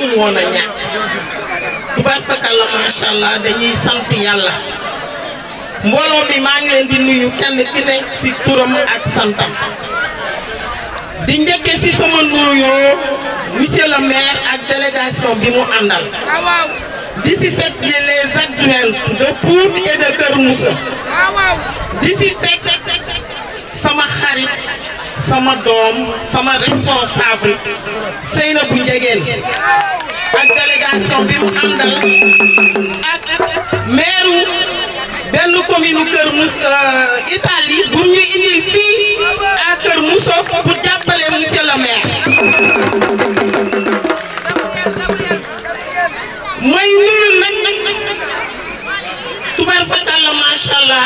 mënul woon a ñàkk tubaab fakalla macha allah dañuy sant yàlla mbooloo mi maa ngi leen di nuyu kenn ki nekk ci turam ak santam di njëkke ci sama nuyoo monsieur le maire ak délégation bi mu àndal di ci set les adjointes de Pout et de Kër Moussa di ci teg sama xarit sama doom sama responsable Seynabou Ndiéguène ak délégation bi mu àndal ak maire benn commune Kër Moussa Italie bu ñu indil fii à Kër Moussa pour jàppale monsieur le maire may nuyu nag tubaar fakalla macha allah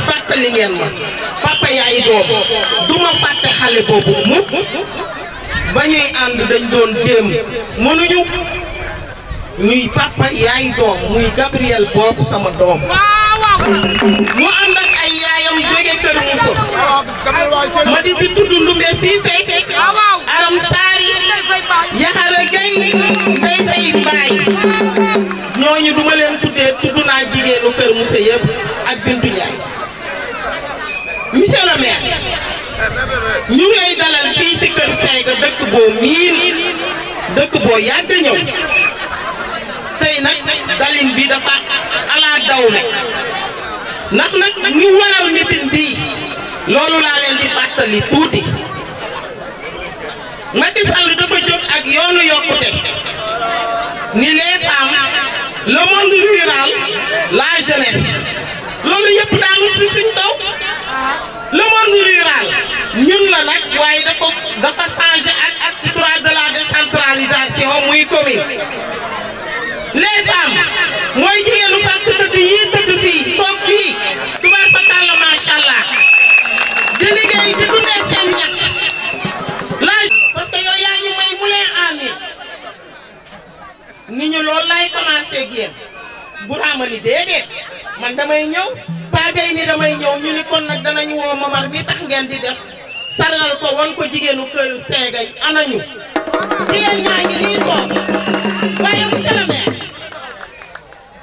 fàttali ngeen ma papa yaay doom duma fàtte xale boobu mukk ba ñuy ànd dañ doon jéem mënuñu ñuy papa yaay doom muy Gabriel boobu sama doom mu ànd ak ay yaayam jóge Kër Moussa ma di si tudd Ndumbe Cissé Aram Saari Yaxara Gay Ndey Say Mbaay ñooñu duma leen tuddee tudd naa jigéenu Kër Moussa yëpp ak Bintu Njaay monsieur le maire ñu ngi lay dalal fii si Kër Seyga dëkk boo miin dëkk boo yàgg ñëw tey nag dalin bi dafa ala dawme ndax nag ñu waral mitin bii loolu laa leen di fàttali tuuti Macky Sall dafa jóg ak yoonu yokkute ni les femmes le monde rural la jeunesse loolu yëpp daanu si suñ taw le monde rural ñun la nag waaye dafa changé ak acte 3 de la décentralisation muy commune les femmes mooy jigéenu fàkk tëdd yi tëdd fii toog fii tubaab fakalla macha allah di liggéey di dundee seen ñàkk parce que yow yaa ñu may mu leen amee nit ñu loolu lay commencé ak yéen bu raama ni déedéet man damay ñëw paagay ni damay ñëw ñu ni kon nag danañ woo Momar mi tax ngeen di def sargal ko won ko jigéenu Kër Seyga anañu jigéen ñaa ngi nii toog waaye monsieur le maire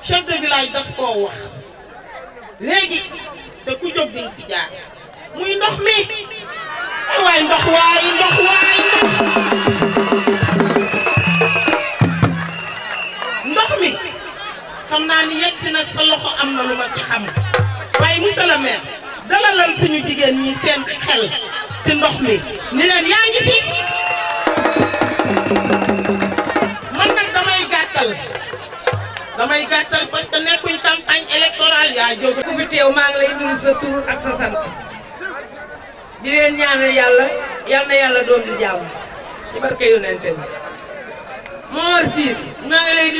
chef de village daf koo wax léegi te ku jóg di si jaar muy ndox mi waay ndox mi xam naa ni yegg si na sa loxo am na lu ma si xam waaye monsieur le maire dalalal suñu jigéen ñi seen xel si ndox mi ni leen yaa ngi fi man nag damay gàttal parce que nekkuñ campagne électorale yaa jóg ku fi teew maa ngi lay nuyu sa tur ak sa sant di leen ñaanal yàlla yal na yàlla doon di jàmm ci barke yonente bi Momar Ciss maa ngi lay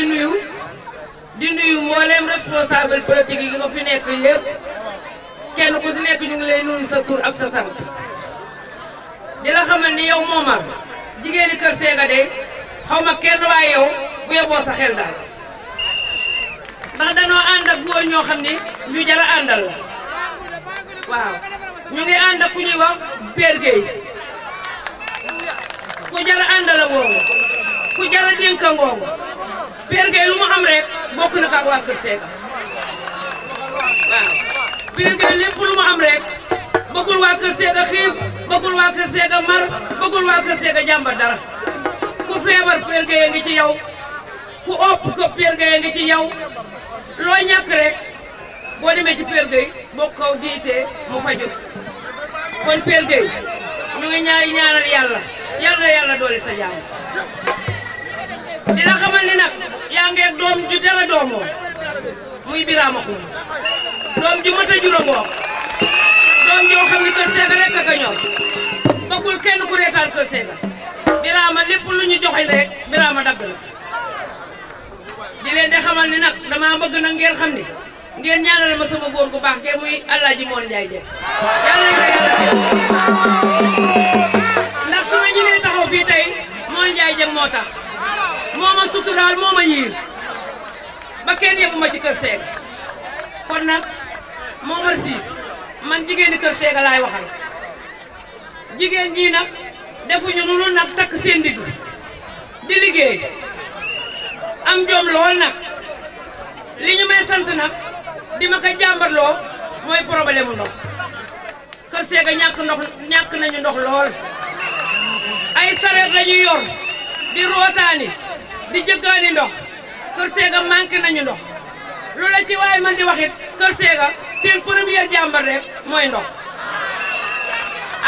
di nuyu mboolem responsable politique yi nga fi nekk yëpp kenn ku ci nekk ñu ngi lay nuyu sa tur ak sa sant di la xamal ni yow Momar jigéeni Kër Seyga de xaw ma kenn waaye yow bu yeboo sa xel daal ndax danoo ànd ak góor ñoo xam ne ñu jar a àndal la waaw ñu ngi ànd ak ku ñuy wax Père Gueye ku jar a àndal a ngoogu ku jar a dénk a ngoogu Père Gueye lu mu am rek bokk na ko ak waa Kër Seyga waaw Père Gueye lépp lu mu am rek bëggul waa Kër Seyga xiif bëggul waa Kër Seyga mar bëggul waa Kër Seyga jàmbat dara ku feebar Père Gueye ngi ci yow ku opp ko Père Gueye ngi ci yow loo ñàkk rek boo demee ci Père Gueye boo ko diitee mu faju kon Père Gueye ñu ngi ñaanal yàlla doole sa jàmm dina xamal ni nag yaa ngi doom ju dara doomoo muy Birama Xuma doom ju mat a juróom doom joo xam ni Kër Seyga rek ak a ñor bëggul kenn ku reetaan Kër Seyga Birama lépp lu ñu joxe rek Birama dagg na di leen di xamal ni nag dama bëgg nag ngeen xam ni ngeen ñaanal ma sama góor gu baax ke muy Alaaji Moon Njaay Jeng yàlla na ndax su ma ñëwee taxaw fii tey Moon Njaay Jeng moo tax moo ma suturaal moo ma yiir ba kenn yebbu ma ci Kër Seyga kon nag Momar Ciss man jigéeni Kër Seyga laay waxal jigéen ñi nag defuñu lu nag takk seen digg di liggéey am jom lool nag li ñu may sant nag di ma ko jàmbarloo mooy problème mu ndox Kër Sega ñàkk nañu ndox lool ay sareet la ñu yor di rootaani di jëggaani ndox Kër Sega manqué nañu ndox lu la ci waay man di waxit Kër Sega seen premier jàmbar rek mooy ndox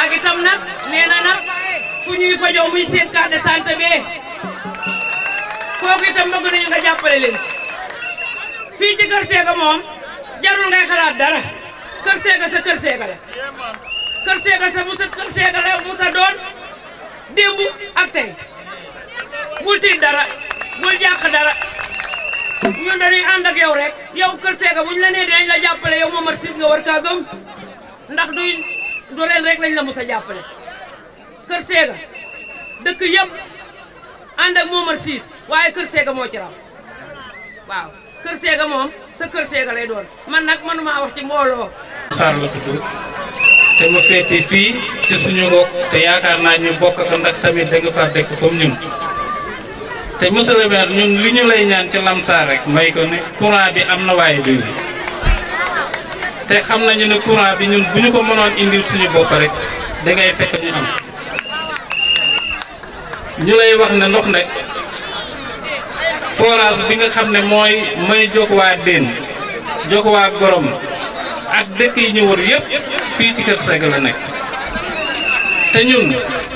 ak itam nag nee na nag fu ñuy fajoo muy seen carte de santé bee kooku itam bëgg nañu nga jàppale leen ci fii ci Kër Sega moom jarul ngay xalaat dara Kër Sega sa Kër Sega la Kër Sega sa Kër Sega la musa doon démb ak tey bul tiit dara bul jàq dara ñun dañuy ànd ak yow rek yow Kër Sega bu ñu la nee dinañ la jàppale yow Momar Ciss nga war kaa gëm ndax du ren rek lañ la musa jàppale Kër Sega dëkk yëpp ànd ak Momar Ciss waaye Kër Sega moo ci raw waaw Kër Sega moom sa Kër Sega lay doon man nag manuma wax ci mbooloo. Sarr la tudd te mu féete fii ci suñu ngoog te yaakaar naa ñu bokk ko ndax tamit da nga fa dëkk comme ñun te monsieur le maire ñun li ñu lay ñaan ci Lamsar rek may ko ne courant bi am na waaye doy te xam nañu ne courant bi ñun bu ñu ko mënoon indil suñu bopp rek da ngay fekk ñu am ñu lay wax ne ndox nag forage bi nga xam ne mooy jokk waa Déen jokk waa Gorom ak dëkk yi ñu wër yëpp fii ci Kër Sega la nekk te ñun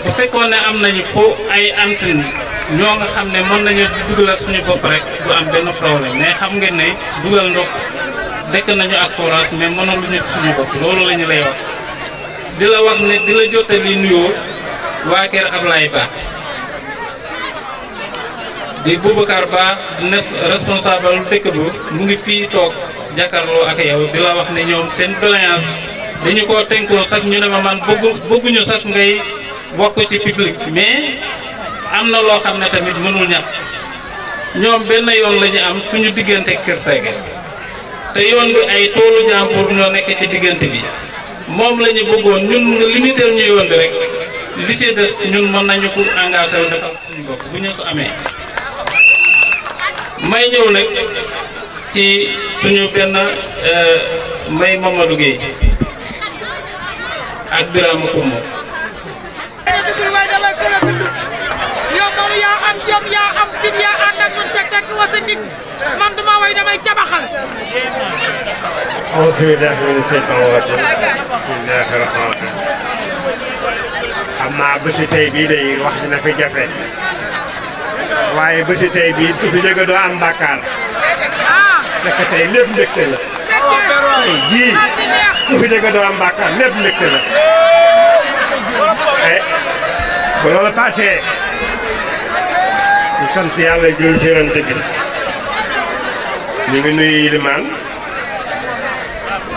bu fekkoon ne am nañu foo ay antenne ñoo nga xam ne mën nañu dugal ak suñu bopp rek du am benn problème mais xam ngeen ne dugal ndox dëkk nañu ak forage mais mënoon lu ñu suñu bopp loolu la ñu lay wax di la wax ne di la jottali nuyoo waa kër Ablaye Ba di Boubacar Ba di responsable dëkk bu mu ngi fii toog jàkkaarloo ak yow di la wax ne ñoom seen doléance dañu ko tënkoon sax ñu ne ma man bëgguñu sax ngay bokk ci public mais am na loo xam ne tamit mënul ñàkk ñoom benn yoon la ñu am suñu diggante Kër Sega te yoon bi ay toolu jàmbur ñoo nekk ci diggante bi moom la ñu bëggoon ñun nga limité ñu yoon bi rek li ci des ñun mën nañu ko engagé wu defal suñu bopp bu ñu ko amee. may ñëw nag ci suñu benn may Mamadou Gueye ak Birama Koumba. yow moom yaa am jom yaa am fit yaa ànd ak ñun teg wasa ndig man duma way damay cabaxal. auzu billaahi mina sheytaani rajiim bismillaahi rahmaani rahiim. xam naa bési tey bii day wax dina fi jafe waaye bési tey bii ku fi jóge doo am bàkkaar fekk tey lépp mbégte la tey jii ku fi jóge doo am bàkkaar lépp mbégte la bu loolu passé ñu sant yàlla jël ci Yonent bi ñu ngi nuyu Ilimaan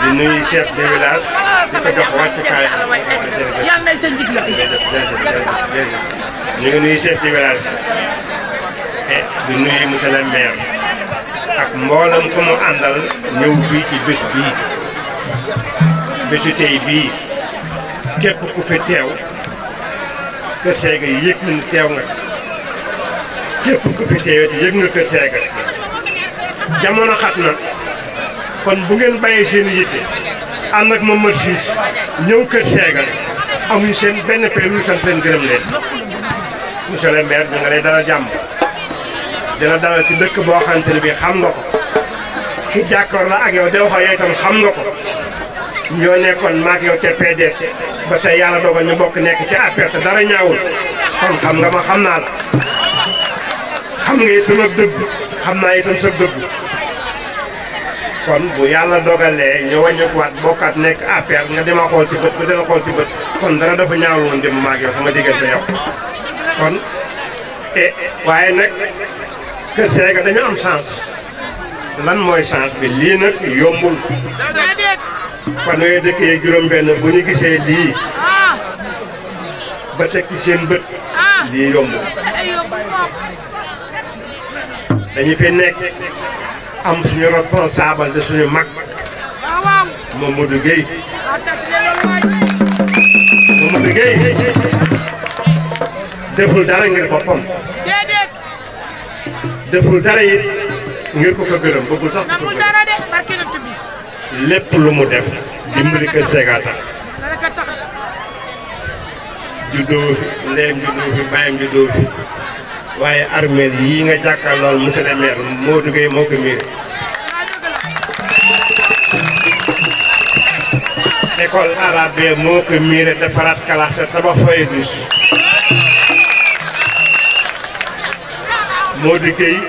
di nuyu chef de village di ko jox wàccukaay ñu ngi nuyu chef de village di nuyu monsieur le maire ak mboolam ko mu àndal ñëw fii ci bés bii bésu tey bii képp ku fi teew Kër Sega yëg na teew nga képp ku fi teewet yëg nga Kër Sega jamono xat na kon bu ngeen bàyyee seen yitte ànd ak Momar Ciss ñëw Kër Sega amuñu seen benn pay lu sant leen gërëm leen monsieur le maire ñu nga lay dalal jàmm dina dalal ci dëkk boo xamante ne bii xam nga ko ki jàkkoor la ak yow de waxoo yow itam xam nga ko ñoo nekkoon maak yow ca PDS ba tey yàlla dogal ñu bokk nekk ci APR te dara ñaawul kon xam nga ma xam naa la xam nga it sama dëgg xam naa itam sa dëgg kon bu yàlla dogalee ñu wàññikuwaat bokkaat nekk APR nga dema xool ci bët ba dina xool ci bët kon dara dafa ñaawul woon dem maak yow sama diggante yow kon waaye nag Kër Sega dañu am chance lan mooy chance bi lii nag yombul fanweeri dëkk yeeg juróom-benn bu ñu gisee lii ba teg ci seen bët lii yombul dañu fi nekk am suñu responsable de suñu mag Mamadou Gueye Mamadou Gueye deful dara ngir boppam deful dara it ngir ko ko gërëm bëggul sax namul dara de barke na tubi lépp lu mu def dimbali Kër Sega tax dara ka tax juddoo fi ndeyam juddoo fi bàyyam juddoo fi waaye armeel yii nga jàkkaarlool monsieur le maire Modou Gueye moo ko miire école arabe moo ko miire defaraat classe tabax fay dus Modou Gueye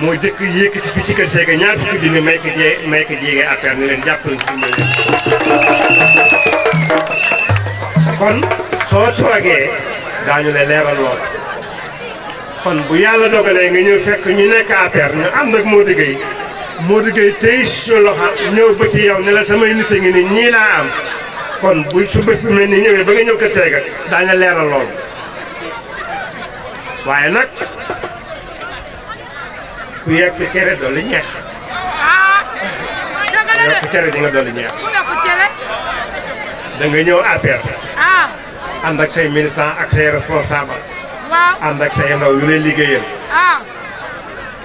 moo jëkk yëkkati fi ci Kër Sega ñaar fukki junni may ko jéegee affaire ni leen jàppal ci mel kon soo toogee daañu la leeral lool kon bu yàlla dogalee nga ñëw fekk ñu nekk affaire ñu ànd ak Modou Gueye tey si loxo ñëw ba ci yow ne la samay nit a ngi ni ñii laa am kon bu su bés bu mel ni ñëwee ba nga ñëw Kër Sega daañu leeral lool waaye nag ku yekk cere dolli ñeex. dëgg la de yekk cere di nga dolli ñeex. ku yokk cere. da nga ñëw APR. ànd ak say militant ak say responsable. waaw ànd ak say ndaw yu lay liggéeyal.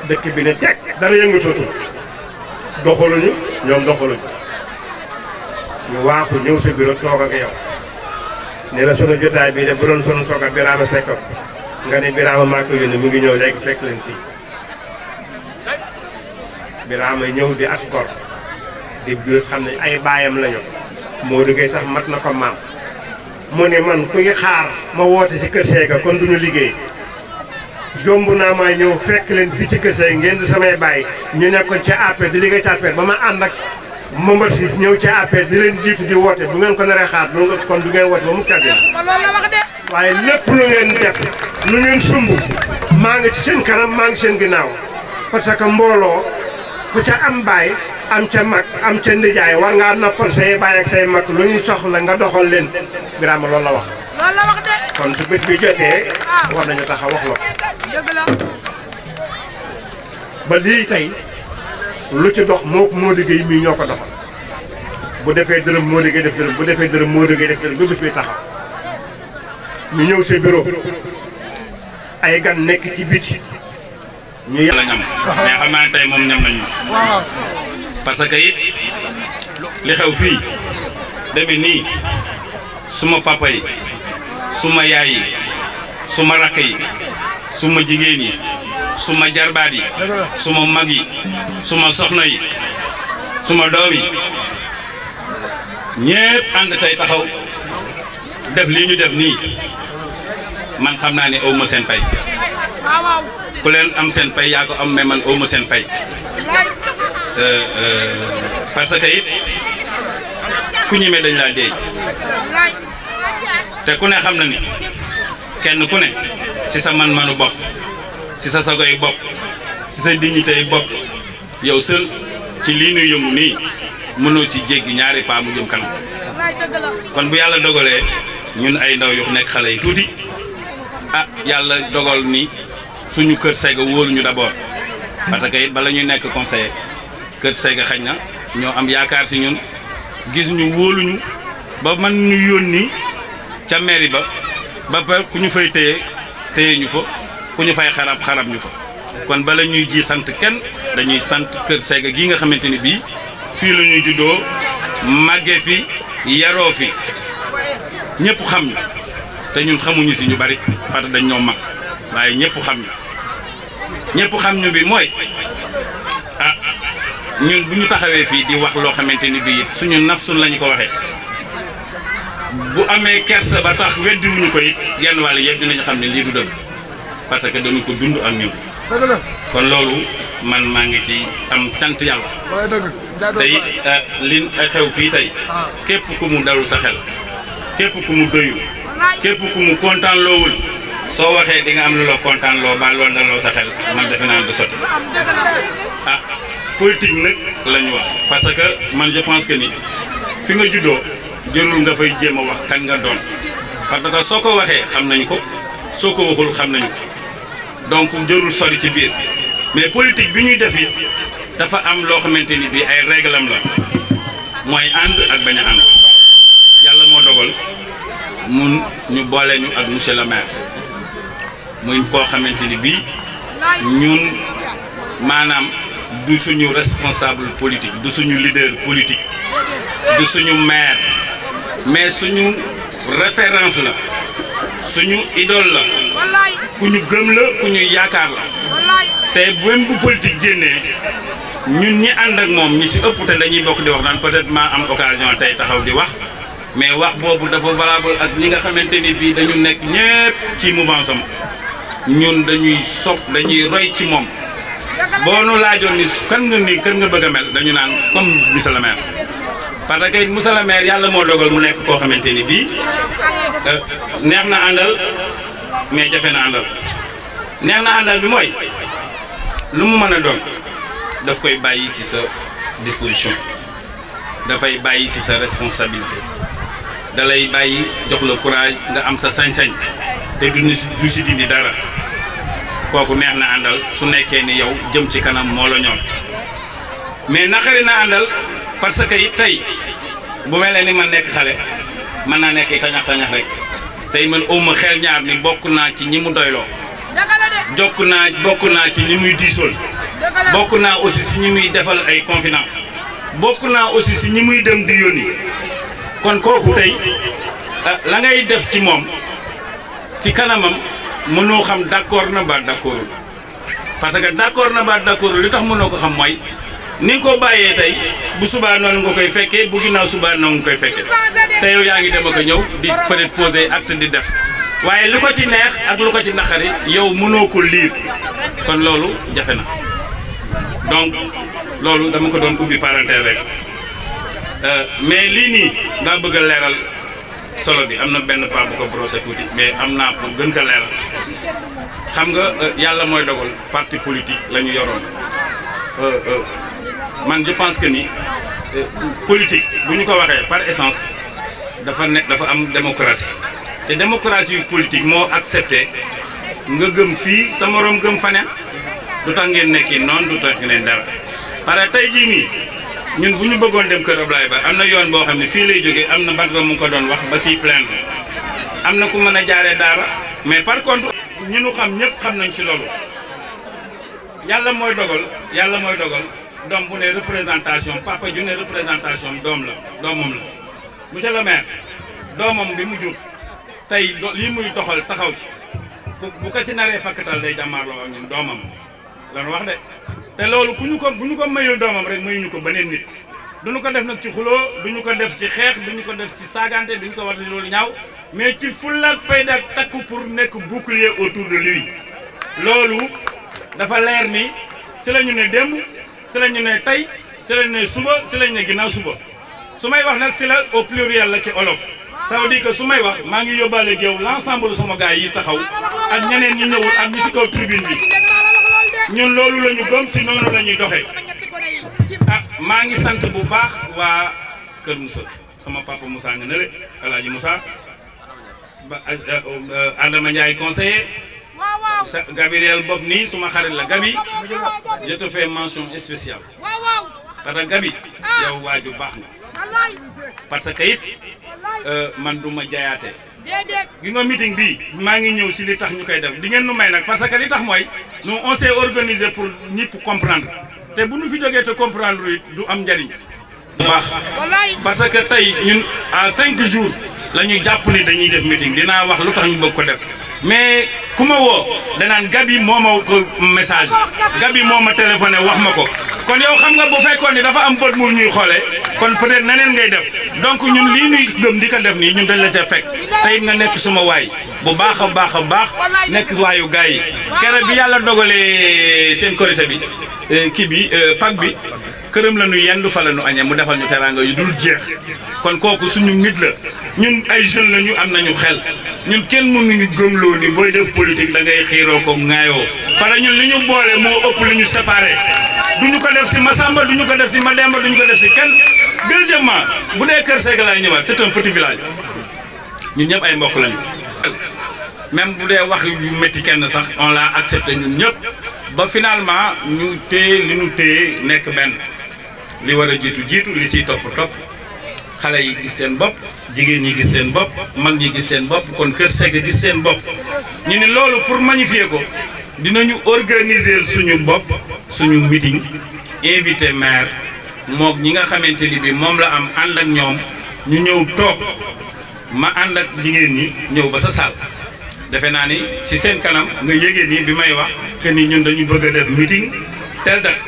dëkk bi ne teg dara yëngatootul doxaluñu ñoom doxaluñu ñu waaxu ñëw sa bureau toog ak yow ne la sunu jotaay bii de bu doon sunu soog a Birama Seck nga ne Birama maa ko yónni mu ngi ñëw léegi fekk leen fii. Birama ñëw di asgor di biir xam ne ay baayam lañu Modou Gueye sax mat na ko maam mu ne man kuy xaar ma woote ci Kër Sega kon duñu liggéey jomb naa maa ñëw fekk leen fii ci Kër Sega ngeen di samay baay ñu nekkoon ca APR di liggéey ca APR ba ma ànd ak Momar Ciss ñëw ca APR di leen jiitu di woote bu ngeen ko naree xaar kon du ngeen woote ba mu kàddu waaye lépp lu ngeen def lu ngeen sumb maa ngi ci seen kanam maa ngi seen ginnaaw parce que mbooloo ku ca am baay am ca mag am ca ndijaay war ngaa noppal say baay ak say mag lu ñu soxla nga doxal leen Birama loolu la wax. loolu la wax de. kon su bés bi jotee. war nañu taxaw wax la ko. dëgg la. ba lii tey lu ci dox moo Modou Gueye mii ñoo ko doxal bu defee dërëm Modou Gueye def dërëm bu defee dërëm Modou Gueye def dërëm ba bés bi taxaw ñu ñëw sa bureau ay gan nekk ci biti. ñu yàlla ñam mais xam naa ne tey moom ñam nañu parce que it li xew fii demee nii suma papa yi suma yaay yi suma rakk yi suma jigéen yi suma jarbaat yi suma mag yi suma soxna yi suma doom yi ñépp ànd tey taxaw def lii ñu def nii man xam naa ne aw ma seen pay ku leen am seen pay yaa ko am mais man aw ma seen pay parce que it ku ñemee dañ laa deey te ku ne xam na ni kenn ku ne ci sa man-manu bopp ci sa sagoy bopp ci sa dignité bopp yow seul ci lii nuy yëngu nii mënoo ci jéggi ñaari paa mu jëm kanam kon bu yàlla dogalee ñun ay ndaw yu nekk xale yi tuuti ah yàlla dogal ni suñu Kër Sega wóoluñu d'abord parce que it bala ñuy nekk conseiller Kër Sega xañ na ñoo am yaakaar si ñun gis ñu wóoluñu ba man ñu yónni ca mairie ba ku ñu fay téye ñu fa ku ñu fay xarab ñu fa kon bala ñuy ji sant kenn dañuy sant Kër Sega gi nga xamante ni bii fii la ñuy juddoo màggee fi yaroo fi ñëpp xam ñu te ñun xamuñu si ñu bari parce que dañ ñoo mag waaye ñëpp xam ñu bi mooy ah ñun bu ñu taxawee fii di wax loo xamante ni bii suñu nafsun lañu ko waxee bu amee kersa ba tax weddiwuñu ko it genn wàll yëpp dinañu xam ne lii du dëgg parce que dañu ko dund ak ñun kon loolu man maa ngi ci am sant yàlla tey li xew fii tey képp ku mu dalul sa xel képp ku mu doyul képp ku mu kontaan loowul soo waxee di nga am lu la kontaan loo ba loolu daloo sa xel man defe naa du sotti ah politique nag la ñu wax parce que man je pense que ni fi nga juddoo jërul nga fay jéem a wax kan nga doon parce que soo ko waxee xam nañu ko soo ko waxul xam nañu ko donc jërul sori ci biir mais politique bi ñuy def it dafa am loo xamante ni bii ay réglam la mooy ànd ak bañ a ànd yàlla moo dogal mun ñu boole ñu ak monsieur le maire muy koo xamante ni bii ñun maanaam du suñu responsable politique du suñu leader politique du suñu maire mais suñu référence la suñu idole la ku ñu gëm la ku ñu yaakaar la te même bu politique génnee ñun ñi ànd ak moom ñi si ëpp te dañuy bokk di wax naan peut-être maa am occasion tey taxaw di wax mais wax boobu dafa valable ak ñi nga xamante ni bii dañu nekk ñëpp ci mouvance am ñun dañuy dañuy roy ci moom boo nu laajoon ni kan nga bëgg a mel dañu naan comme monsieur le maire parce que monsieur le maire yàlla moo dogal mu nekk koo xamante ni bii neex na àndal mais jafe na àndal neex na àndal bi mooy lu mu mën a doon daf koy bàyyi ci sa disposition dafay bàyyi ci sa responsabilité da lay bàyyi jox la courage nga am sa sañ-sañ te du si dindi dara kooku neex na àndal su nekkee ni yow jëm ci kanam moo la ñor mais naqari na àndal parce que tey bu mel ni man nekk xale mën naa nekk tañax rek tey man awma xel ñaar ni bokk naa ci ñi mu doyloo bokk naa ci ñi muy diisool bokk naa aussi si ñi muy defal ay confidence bokk naa aussi si ñi muy dem di yónni kon kooku tey la ngay def ci moom ci kanamam mënoo xam d'accord na ba d'accordul parce que d'accord na ba d'accordul li tax mënoo ko xam mooy ni nga ko bàyyee tey bu subaa noonu nga koy fekkee bu ginnaaw subaa noonu nga koy fekkee te yow yaa ngi dem ak a ñëw di peut-être poser acte di def waaye lu ko ci neex ak lu ko ci naqari yow mënoo ko liir kon loolu jafe na donc loolu dama ko doon ubbi parenthèse rek mais lii nii daa bëgg a leeral solo bi am na benn pas bu ko brosser tuuti mais am naa pour gën ko leeral xam nga yàlla mooy dogal parti politique la ñu yoroon man je pense que ni politique bu ñu ko waxee par essence dafa am démocratie te démocratie politique moo accepté nga gëm fii sa morom gëm faneen du tax ngeen nekki noonu du tax ngeen dara parce que tey jii nii ñun bu ñu bëggoon dem kër Ablaye Ba am na yoon boo xam ne fii lay jógee am na Badara mu ko doon wax ba ciy plaindre am na ku mën a jaaree daara mais par contre ñu nu xam ñëpp xam nañ ci loolu yàlla mooy dogal doom bu ne représentation papa ju ne représentation doomam la monsieur le maire doomam bi mu jur tey lii muy doxal taxaw ci bu ko si naree fakkatal day jàmmaarloo ak ñun doomam lan wax de te loolu bu ñu ko mayul doomam rek mayuñu ko beneen nit duñu ko def nag ci xuloo duñu ko def ci xeex duñu ko def ci saagante duñu ko war di loolu ñaaw mais ci fulla ak fayda ak takku pour nekk bouclier autour de lui loolu dafa leer ni si la ñu ne démb si la ñu ne tey si la ñu ne suba si la ñu ne ginnaaw suba su may wax nag si la au pluriel la ci olof ça veut dire que su may wax maa ngi yóbbaale géew l'ensemble sama gars yi taxaw ak ñeneen ñi ñëwul ak ñi si kaw tribune bi ñun loolu la ñu gëm si noonu la ñuy doxee maa ngi sant bu baax waa Kër Moussa sama papa Moussa nga ne le El Hadj Moussa ba Adama Ndiaye conseiller Gabriel Bob nii suma xarit la Gabi je te fais mention spéciale parce que Gabi yow waaju baax na parce que it man du ma jaayaate gi nga meeting bi maa ngi ñëw si li tax ñu koy def di ngeen nu may nag parce que li tax mooy nous on s'est organisé pour ñëpp comprendre te bu ñu fi jógee te comprendre it du am njariñ bu baax parce que tey ñun à 5 jours la ñu jàpp ni dañuy def meeting dinaa wax lu tax ñu bëgg ko def mais ku ma woo danaan Gabi moo ma ko message Gabi moo ma téléphoné wax ma ko kon yow xam nga bu fekkoon ni dafa am bët mu ñuy xoolee kon peut-être neneen ngay def donc ñun lii ñuy gëm di ko def nii ñun dañ la ca fekk tey nga nekk suma waay bu baax a baax nekk waayu gars yi kere bi yàlla dogalee seen korité bi kii bi Pâques bi këram la ñu yendu fa la ñu añee mu defal ñu teraanga yu dul jeex kon kooku suñu nit la ñun ay jeunes la ñu am nañu xel ñun kenn mënuñu gëmloo ni booy def politique da ngay xiiroo ko ŋaayoo parce que ñun li ñu boole moo ëpp li ñu séparé duñu ko def si Massamba duñu ko def si Mademba duñu ko def si kenn deuxièmement bu dee Kër Sega laay ñëwaat c'est un petit village ñun ñëpp ay mbokk lañu même bu dee wax yu métti kenn sax on l'a accepté ñun ñëpp ba finalement ñu téye li ñu téye nekk benn li war a jiitu li ciy topp xale yi gis seen bopp jigéen ñi gis seen bopp mag ñi gis seen bopp kon Kër Sega gis seen bopp ñu ni loolu pour magnifier ko dinañu organiser suñu bopp suñu meeting invité maire mook ñi nga xamante ni bi moom la am ànd ak ñoom ñu ñëw toog ma ànd ak jigéen ñi ñëw ba sa saal defe naa ni ci seen kanam nga yégée ni bi may wax que ni ñun dañu bëgg a def meeting tel date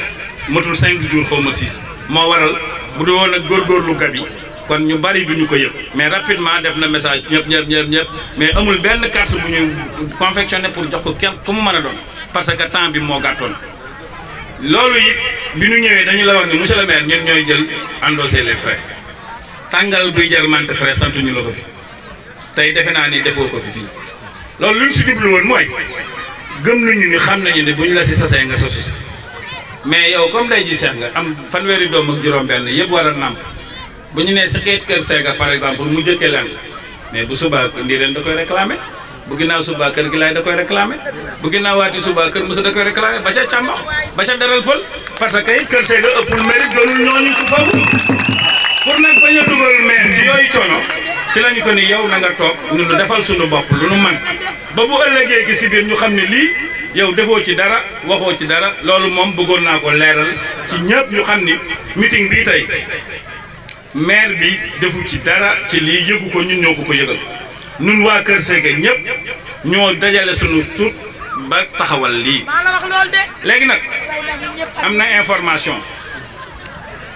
matul 5 jours xaw ma 6 moo waral bu dee woon ak góorgóorlu gab yi kon ñu bari duñu ko yëg mais rapidement def na message ñëpp mais amul benn carte bu ñu confectionné pour jox ko kenn ku mu mën a doon parce que temps bi moo gàttoon loolu it bi ñu ñëwee dañu la wax ni monsieur le maire ñun ñooy jël endosser les frais tàngal buy jar mante frais sant ñu la ko fi tey defe naa ni defoo ko fi fii loolu lu ñu si jublu woon mooy gëm nañu ni xam nañu ne bu ñu la si sasee nga sosu si mais yow comme day ji seex nga am fanweeri doom ak juróom-benn yëpp war a nàmp bu ñu nee sa kër seega par exemple mu jëkkee leen mais bu subaa ndi leen da koy réclamer bu ginnaaw subaa kër gi laay da koy réclamer bu ginnaaw waati subaa kër Moussa da koy réclamer ba ca càmbax ba ca daral pël parce que it kër seega ëppul mérite doonul ñooñu ko foofu pour nag bañ a dugal maire ci yooyu coono si lañu ko ni yow na nga toog ñu defal suñu bopp lu nu man ba bu ëllëgee gi si biir ñu xam ne lii yow defoo ci dara waxoo ci dara loolu moom bëggoon naa ko leeral ci ñëpp ñu xam ni meeting bii tey maire bi defu ci dara ci lii yëgu ko ñun ñoo ko yëgal ñun waa Kër Sega ñëpp ñoo dajale sunu tur ba taxawal lii léegi nag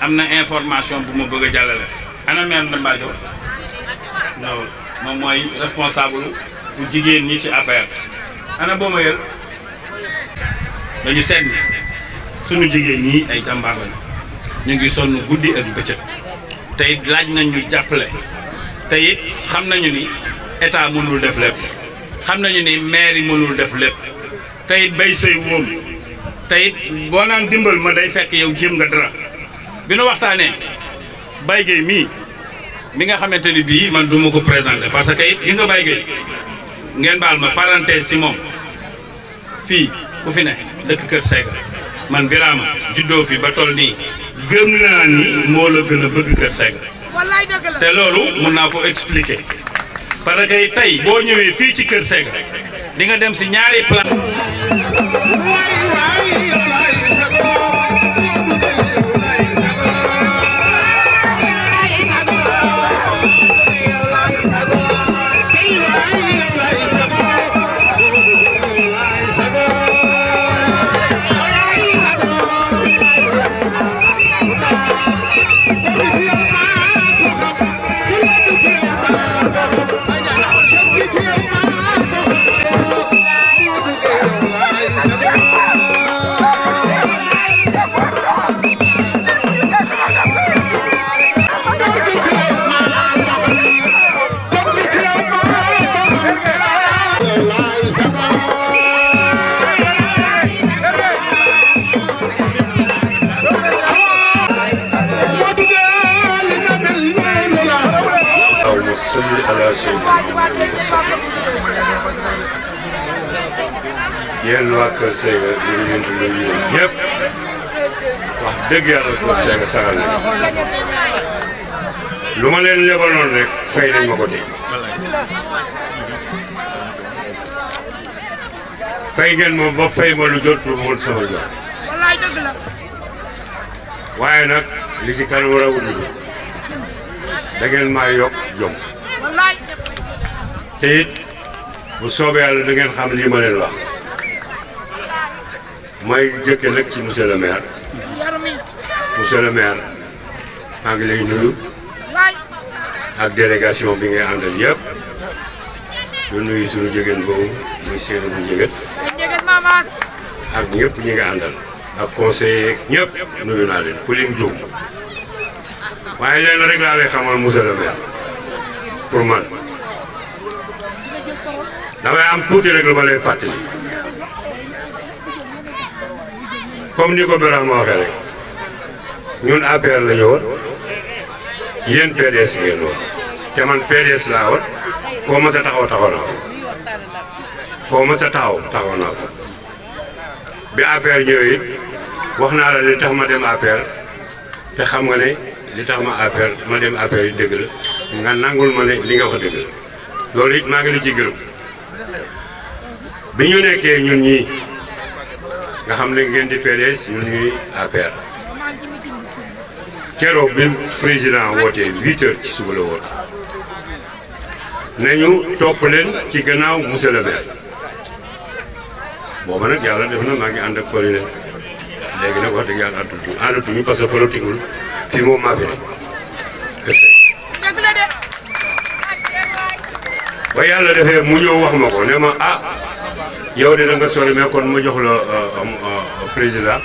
am na information bu ma bëgg a jàllale ana maire Ndambadio non moom mooy responsable bu jigéen ñi ci APR ana boo ma yël dañu seet ni suñu jigéen ñi ay jàmbaar lañu ñu ngi sonn guddi ak bëccëg tey laaj nañ ñu jàppale tey xam nañu ni état mënul def lépp xam nañu ni maire yi mënul def lépp tey bay say wóom tey boo naan dimbal ma day fekk yow jéem nga dara bi nu waxtaanee Baye Gueye mii mi nga xamante ni bii man du ma ko présenté parce que it gi nga Baye Gueye ngeen baal ma parenthèse si moom fii ku fi ne dëkk Kër Sega man Birama juddoo fi ba toll nii gëm naa ni moo la gën a bëgg Kër Sega te loolu mun naa ko expliquer parce que tey boo ñëwee fii ci Kër Sega di nga dem si ñaari place yéen waa Kër Sega ñu ngi leen di nuyu yéen ñëpp wax dëgg yàlla Kër Sega sagal nañu lu ma leen yebaloon rek fay nañ ma ko tey fay ngeen moom ba fay ma lu jot pour mu mën sama jot waaye nag li ci kanam rawul da ngeen maa yokk jom te it bu soobee yàlla da ngeen xam lii ma leen wax may jëkke nag ci monsieur le maire maa ngi lay nuyu ak délégation bi ngay àndal yëpp ñu nuyu suñu jigéen boobu muy seenu bu jigéen ak ñëpp ñi nga àndal ak conseiller ñëpp nuyu naa leen ku lim jóg waaye leen rek laa lay xamal monsieur le maire pour man damay am tuuti rek lu ma lay fàttali comme ni ko Birame waxee rek ñun APR la ñu woon yéen PDS ngeen woon te man PDS laa woon foo ma sa taxaw naa ko bi APR ñëwee it wax naa la li tax ma dem APR te xam nga ne li tax ma dem APR yi dëgg la nga nangul ma ne li nga wax dëgg la loolu it maa ngi la ciy gërëm bi ñu nekkee ñun ñii nga xam ne ngeen di PDS ñun ñuy APR keroog bi président wootee 8 heures ci suba la woote nañu topp leen ci gannaaw monsieur le maire booba nag yàlla def na maa ngi ànd ak Pauline léegi nag wax dëgg yàlla àndatuñu parce que politique wul fii moom maa fi ne ba yàlla defee mu ñëw wax ma ko ne ma ah yow de da nga sori mais kon ma jox la président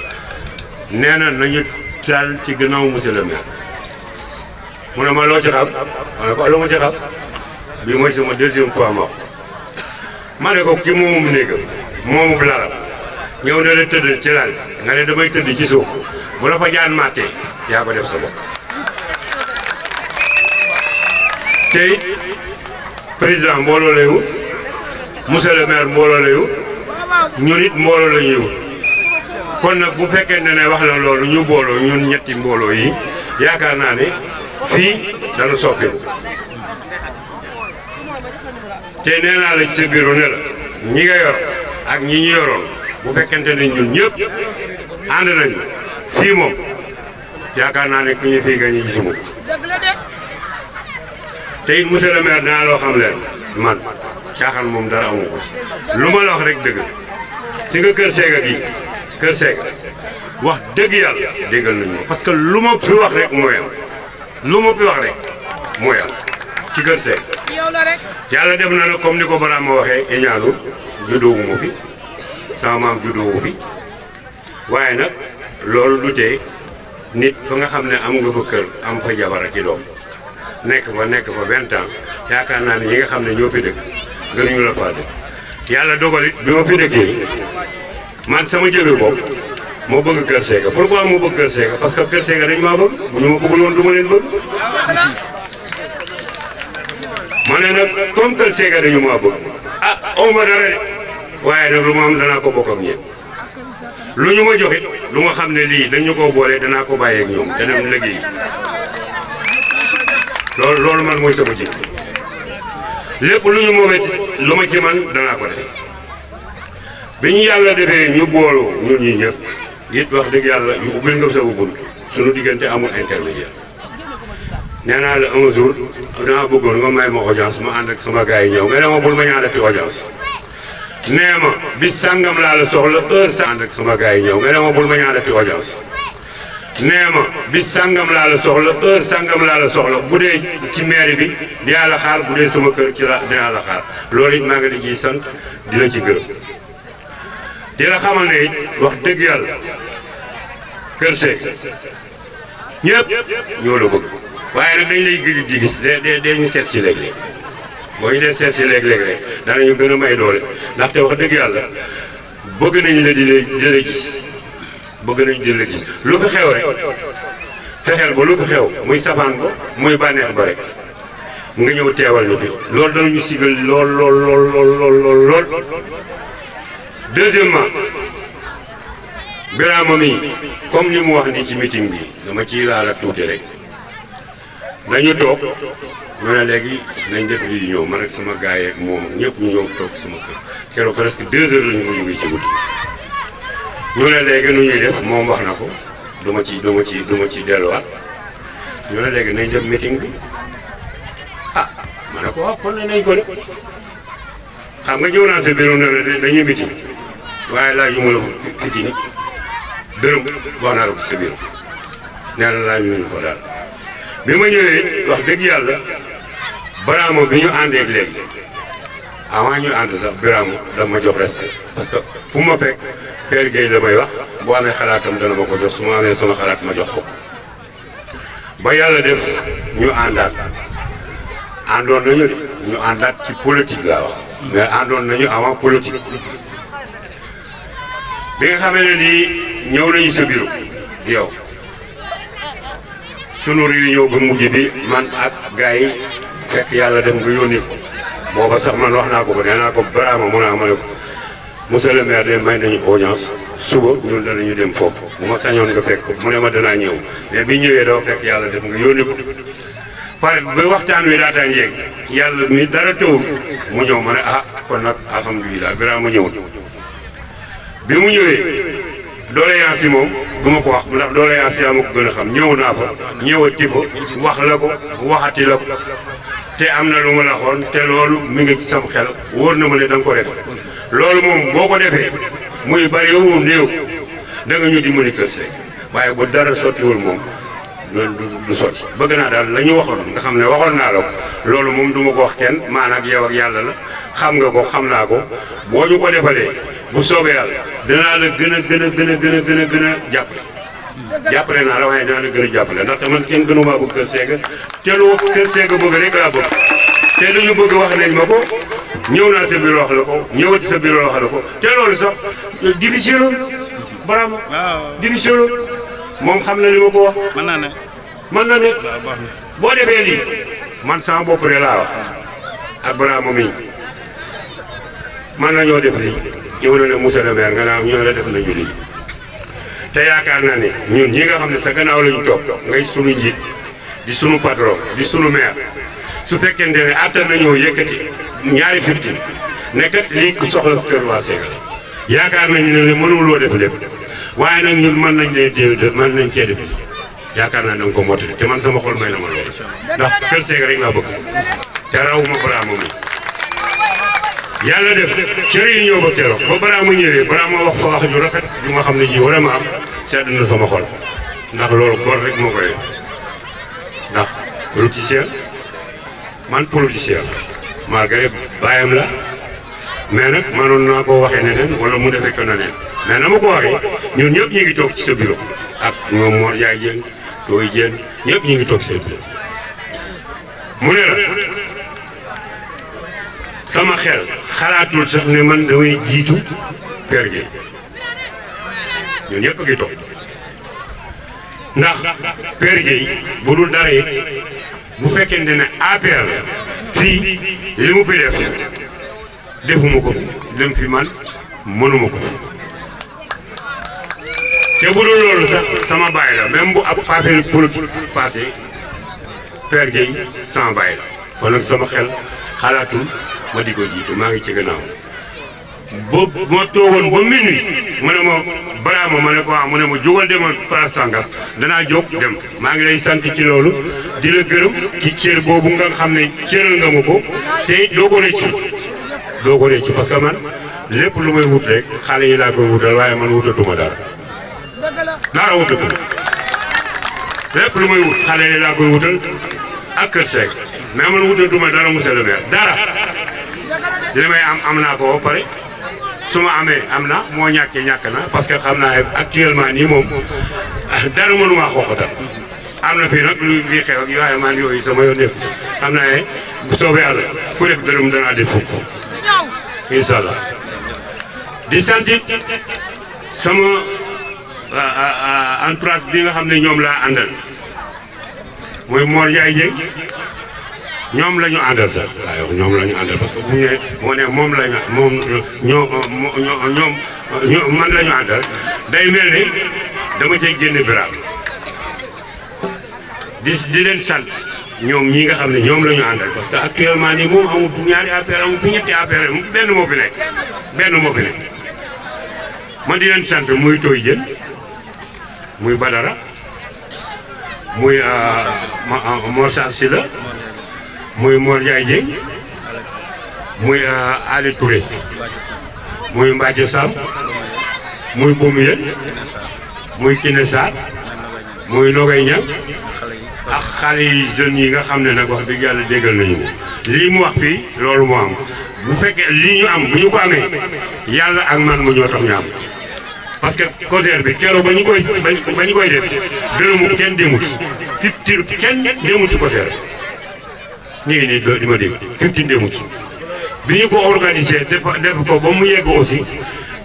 nee na nañu taal ci gannaaw monsieur le maire mu ne ma loo ci xam ma ne ko lu ma ci xam bii mooy sama deuxième fois ma ne ko ki moomum néegam moomu lalam ñëw ne la tëdd ci lal nga ne damay tëdd ci suuf bu la fa jaan màttee yaa ko def sa bopp tey président mbooloo lay wut monsieur le maire mbooloo lay wut ñun it mbooloo la ñuy wut kon nag bu fekkee ne wax na loolu ñu booloo ñun ñetti mbooloo yi yaakaar naa ne fii dana soppeeku te nee naa la ci sa bureau ne la ñi nga yor ak ñi ñu yoroon bu fekkente ne ñun ñëpp ànd nañu fii moom yaakaar naa ne ku ñu fii gañe gisuma ko te it monsieur le maire dinaa loo xam leen man caaxaan moom dara amu ko lu ma la wax rek dëgg si nga kër Sega gi kër Sega wax dëgg yàlla déggal nañu ma parce que lu ma fi wax rek mooy am lu ma fi wax rek mooy am ci kër Sega yàlla def na nag comme ni ko Baraam ma waxee iñaanu juddoowu ma fi sama maam juddoowu fi waaye nag loolu du tee nit fa nga xam ne am nga fa kër am fa jabar ak i doom nekk fa 20 ans yaakaar naa ne ñi nga xam ne ñoo fi dëkk gënuñu la faa dëkk yàlla dogal it bi ma fi dëkkee man sama jëbe bopp moo bëgg kër Sega pourquoi moo bëgg kër Sega parce que kër Sega dañ maa bëgg bu ñu ma bëggul woon du ma leen bëgg ma ne nag comme kër Sega dañu maa bëgg ah aw ma dara de waaye nag lu ma am danaa ko bokk ak ñoom lu ñu ma joxit lu nga xam ne lii dañu ko boole danaa ko bàyyeeg ñoom dana am liggéey loolu man mooy sama ji lépp lu ñu moomee lu ma ci man danaa ko def bi ñu yàlla defee ñu booloo ñun ñi ñëpp it wax dëgg yàlla yu ubbil nga sama bunt suñu diggante amul intermédiaire nee naa la un jour dama bëggoon nga may ma audience ma ànd ak sama gars yi ñëw nga ne ma bul ma ñaanati audience nee ma bis sàngam laa la soxla heure sa ànd ak sama gars yi ñëw nga ne ma bul ma ñaanati audience nee ma bis sàngam laa la soxla heure sàngam laa la soxla bu dee ci mairie bi dinaa la xaar bu dee sama kër ci la dinaa la xaar loolu it maa ngi di ciy sant di la ci gërëm di la xamal ne it wax dëgg yàlla kër Sega ñëpp ñoo la bëgg waaye nag dañ lay gëj di gis de ñu seet si léeg-léeg boo ñu dee seet si léeg-léeg rek danañu gën a may doole ndaxte wax dëgg yàlla bëgg nañu la di la gis bëgg nañu di la gis lu fi xew rek fexeel ba lu fi xew muy safaan ko muy bànneex ba rek nga ñëw teewal ñu fi loolu danañu sigal lool. Deuxièmement Birama mi comme ni mu wax ni ci meeting bi dama ciy laal ak tuuti rek dañu toog ñu ne léegi nañ def lii di ñëw man ak sama gars yi ak moom ñëpp ñu ñëw toog sama kër keroog presque 2 heures la ñu ko jógee ci guddi ñu ne léegi nu ñuy def moom wax na ko du ma ci delluwaat ñu ne léegi nañ def meeting bi ah ma ne ko waaw kon nañ ko def xam nga ñëw naa sa bureau ne la dañuy meeting waaye laaj yu ma la fiti ni dërëm wax naa la ko sa bureau nee na laaj ñu fa daal bi ma ñëwee wax dëgg yàlla Birama bi ñu àndeeg léegi avant ñu ànd sax Birama dama ma jox respect parce que fu ma fekk Père Gueye damay wax boo amee xalaatam dana ma ko jox su ma amee sama xalaat ma jox ko ba yàlla def ñu àndoon nañu de ñu àndaat ci politique laa wax mais àndoon nañu avant politique bi nga xamee ne nii ñëw nañu sa bureau yow sunu réunion bu mujj bi man ak gars yi fekk yàlla dem nga yónni ko booba sax man wax naa ko nee naa ko Birama mun a ma ne ko monsieur le maire de may nañu audience suba ñun danañu dem foofu bu ma sañoon nga fekk mu ne ma danaa ñëw mais bi ñëwee doo fekk yàlla def nga yónni ko pare ba waxtaan wi daataan yéeg yàlla mi dara tëwul mu ñëw ma ne ah kon nag alhamdulilah Birama ñëwul bi mu ñëwee doléance yi moom du ma ko wax ndax doléance yi ma ko gën a xam ñëw naa fa ñëwati fa wax la ko waxati la ko te am na lu ma la xoon te loolu mi ngi ci sam xel wóor na ma ne da nga ko def loolu moom boo ko defee muy bari yow néew da nga ñu dimbali Kër Seck waaye bu dara sottiwul moom loolu du sotti bëgg naa daal la ñu waxoon nga xam ne waxoon naa la ko loolu moom du ma ko wax kenn maanaam ak yow ak yàlla la xam nga ko xam naa ko boo ñu ko defalee bu soobee yàlla dinaa la gën a jàppale naa la waaye dinaa la gën a jàppale ndaxte man kenn gënumaa bëgg Kër Seck te lu Kër Seck bëgg rek laa bëgg te lu ñu bëgg wax nañ ma ko ñëw naa sa biir wax la ko ñëwati sa biir wax la ko te loolu sax difficile Brahma difficile moom xam na li ma ko wax. mën na ne boo defee lii man sama bopp de laa wax ak Brahma mi man nañoo def lii ñëw na ne monsieur le maire nga naan ñoo la def nañu lii te yaakaar naa ne ñun ñi nga xam ne sa gannaaw la ñu toog ngay sunu njiit di sunu patron di sunu maire su fekkente ne attan nañoo yëkkati ñaari firti nekkat lii soxla si kër waa Seck yaakaar nañu ne mënuloo def lépp waaye nag ñun mën nañ cee def yaakaar naa da nga ko mottali te man sama xol may na ma loolu ndax Kër Seck rek laa bëgg te raw ma Brahma mi yàlla def cër yi ñëw ba keroog ba Brahma ñëwee Brahma wax fa wax ju rafet ju nga xam ne ji vraiment am sedd na sama xol ndax loolu góor rek moo koy ndax politicien man politicien malgré bàyyam la mais nag mënoon naa koo waxee neneen wala mu defee ko neneen mais na ma ko waxee ñun ñëpp ñu ngi toog ci sa bureau ak ñoom Mor Ndiaye Dieng Tooy Dieng ñëpp ñu ngi toog seen bureau mu ne la sama xel xalaatul sax ne man damay jiitu Père Gueye ñun ñëpp a ngi toog ndax Père Gueye bu dul dara it bu fekkente ne APR la fii li mu fi def defuma ko dem fi man mënuma ko te bu dul loolu sax sama baay la même bu ab affaire politique passé Père Gueye sama baay la kon nag sama xel xalaatul ma di ko jiitu maa ngi ci gannaaw boobu ma toogoon ba minuit mu ne ma Brahma ma ne ko mu ne ma jógal demal place sàngam danaa jóg dem maa ngi lay sant ci loolu di la gërëm ci cër boobu nga xam ne cëral nga ma ko te doo ko rëccu parce que man lépp lu may wut rek xale yi laa koy wutal waaye man wutatuma dara wutatuma lépp lu may wut xale yi laa koy wutal ak Kër Seck mais man wutatuma dara monsieur le maire dara li may am naa ko ba pare su ma amee am na moo ñàkkee ñàkk na parce que xam naa actuellement nii moom dara mënumaa xooxatal am na fii nag lu fi xew ak waaye man yooyu sama yoon nekk xam naa ne bu soobee yàlla ku def dërëm danaa def fukk incha allah di sant sama entourage bi nga xam ne ñoom laa àndal mooy Mor Ndiaye Dieng ñoom la ñu àndal sax waaye ñoom la ñu àndal parce que bu ñu nee moo ne moom la ñu ñoom man la ñu àndal day mel ne dama cay génne Birame di leen sant ñoom ñi nga xam ne ñoom la ñu àndal parce que actuellement nii moom amul ñaari affaire amul fi ñetti affaire benn moo fi nekk man di leen sant muy Tooy Jën muy Badara muy Mor Sarr la muy Mor Ndiaye Dieng muy Ali Touré muy Mbadja Sam muy Boumien muy Kiné Sarr muy Nogay Niang ak xale yi jeunes yi nga xam ne nag wax dëgg yàlla déggal nañu lii mu wax fii loolu moo am bu fekkee lii ñu am bu ñu ko amee yàlla ak man mu ñoo tax ñu am parce que concert bi keroog ba ñu koy def dërëmu kenn demut fi kenn demut ci concert ñu ngi nii di ma dégg 15 demut bi ñu ko organisé def ko ba mu yegg aussi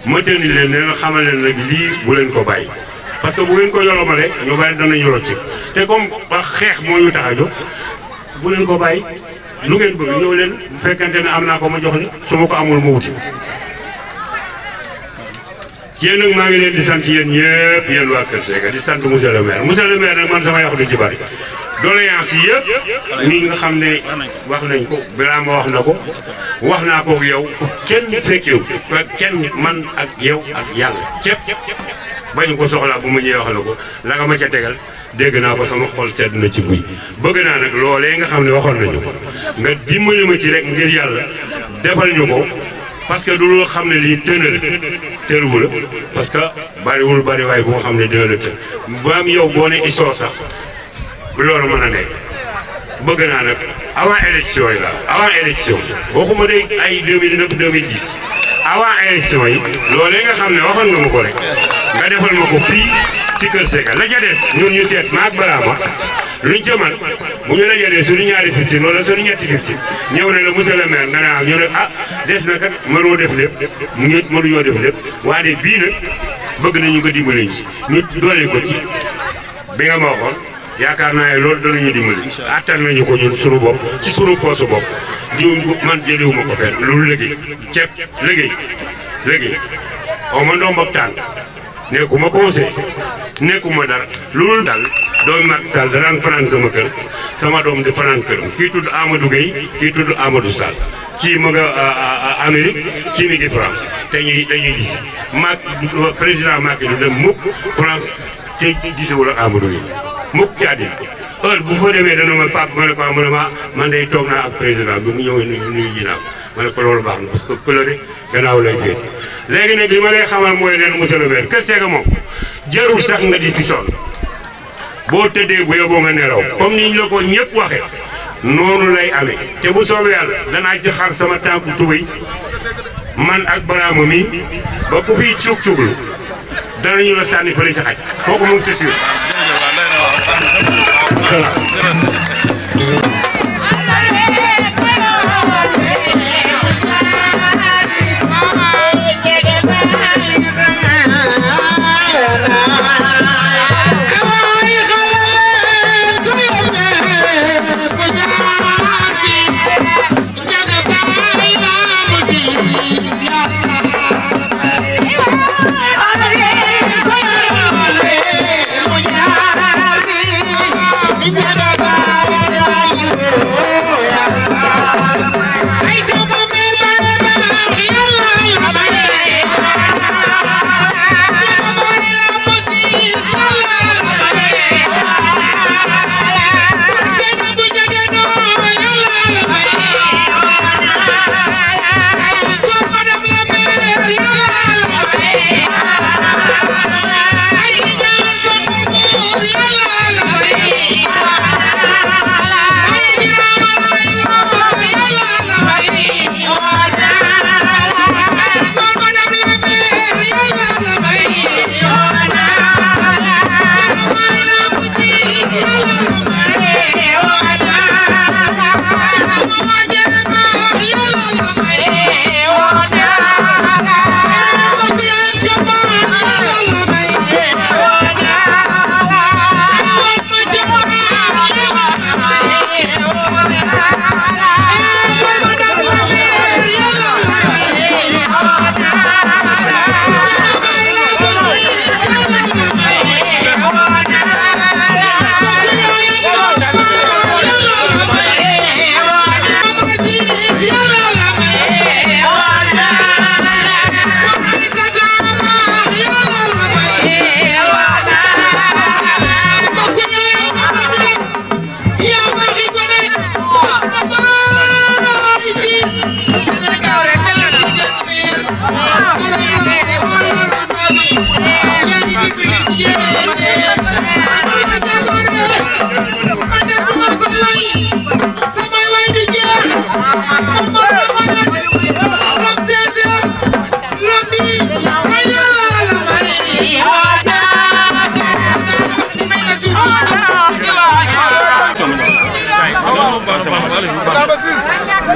ma tënni leen ne xamal leen nag lii bu leen ko bàyyi parce que bu ngeen ko yolomale ñu bari danañ yorot ci te comme xeex moo ñu tax a jóg bu leen ko bàyyi lu ngeen bëgg ñëw leen bu fekkante ne am naa ko ma jox la su ma ko amul ma wuti yéen nag maa ngi leen di sant yéen ñëpp yéen waa Kër Seck di sant monsieur le maire nag man sama yàqu du ci bari doléance yi yëpp ñi nga xam ne wax nañ ko Birame wax na ko wax naa ko ak yow kenn fekkew kenn man ak yow ak yàlla képp bañ ko soxlaa bu ma ñëwee wax la ko la nga ma ca tegal dégg naa ko sama xol sedd na ci buy bëgg naa nag loolee nga xam ne waxoon nañu ko nga dimbali ma ci rek ngir yàlla defal ñu ko parce que du loo xam ne lii tënal la parce que bariwul bari waay bu nga xam ne dina la të baam yow boo ne isoo sax loolu mën a nekk bëgg naa nag avant élection yi la avant élection waxuma de ay 2009 2010 avant élection yi loolee nga xam ne waxoon nga ma ko rek nga defal ma ko fii ci Kër Sega la ca des ñun ñu seet maag Barama luñ ca man bu ñu dajalee suñu ñaari fiftin wala suñu ñetti fiftin ñëw ne la monsieur le maire nga ne ñu ne des na kat mënoo def lépp mënuñoo def lépp waaye bii nag bëgg nañu ko dimbali ci ñu doole ko ci bi nga ma waxoon yaakaar naa ne loolu danañu dimbali attan nañu ko ñun suñu bopp ci suñu poosu bopp man jëliwuma ko fenn loolu liggéey ceeb liggéey o ma ndoom bopp tànk nekkuma conseil nekkuma dara loolu daal doomu Macky Sall danaan fanaan sama kër sama doom di fanaan këram kii tudd Amadou Gueye kii tudd Amadou Sall kii mu nga Amérique kii mi ngi France te dañuy gis président Macky du dem mukk France te gisewul ak Amadou Gueye mukk ci àddina heure bu fa demee dana ma pap ma ne ko mu ne ma man day toog naa ak président bi mu ñëw nuyu ji naa ko ma ne ko loolu baax na parce que pëlëre gannaaw lay féete léegi nag li ma lay xamal mooy leen monsieur le maire Kër Sega moom jarul sax nga di fi sonn boo tëddee bu yóbboo nga nelaw comme ni ñu la ko ñëpp waxee noonu lay amee te bu soobee yàlla danaa ci xar sama tànku tubéy man ak Barama mi ba ku fiy cuug-cuuglu danañu la sànni fële ci xaj kooku moom c'est sûr.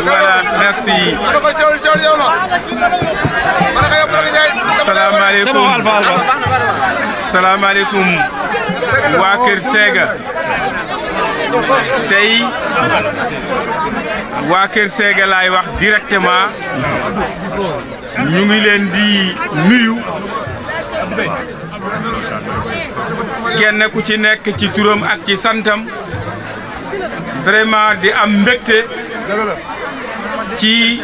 Voilà, merci. Salaamaaleykum waa Kër Sega tey waa Kër Sega laay wax directement ñu ngi leen di nuyu kenn ku ci nekk ci turam ak ci santam vraiment di am mbégte ci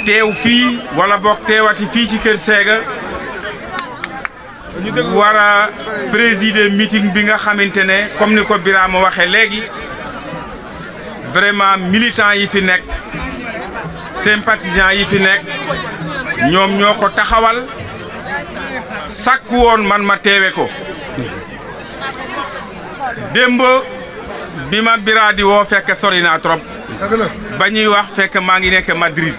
teew fii wala boog teewati fii ci Kër Sega war a présider meeting bi nga xamante ne comme ni ko Birama waxee léegi vraiment militants yi fi nekk sympathisants yi fi nekk ñoom ñoo ko taxawal sàkku woon man ma teewe ko démb bi ma Bira di woo fekk sori naa trop ba ñuy wax fekk maa ngi nekk Madrid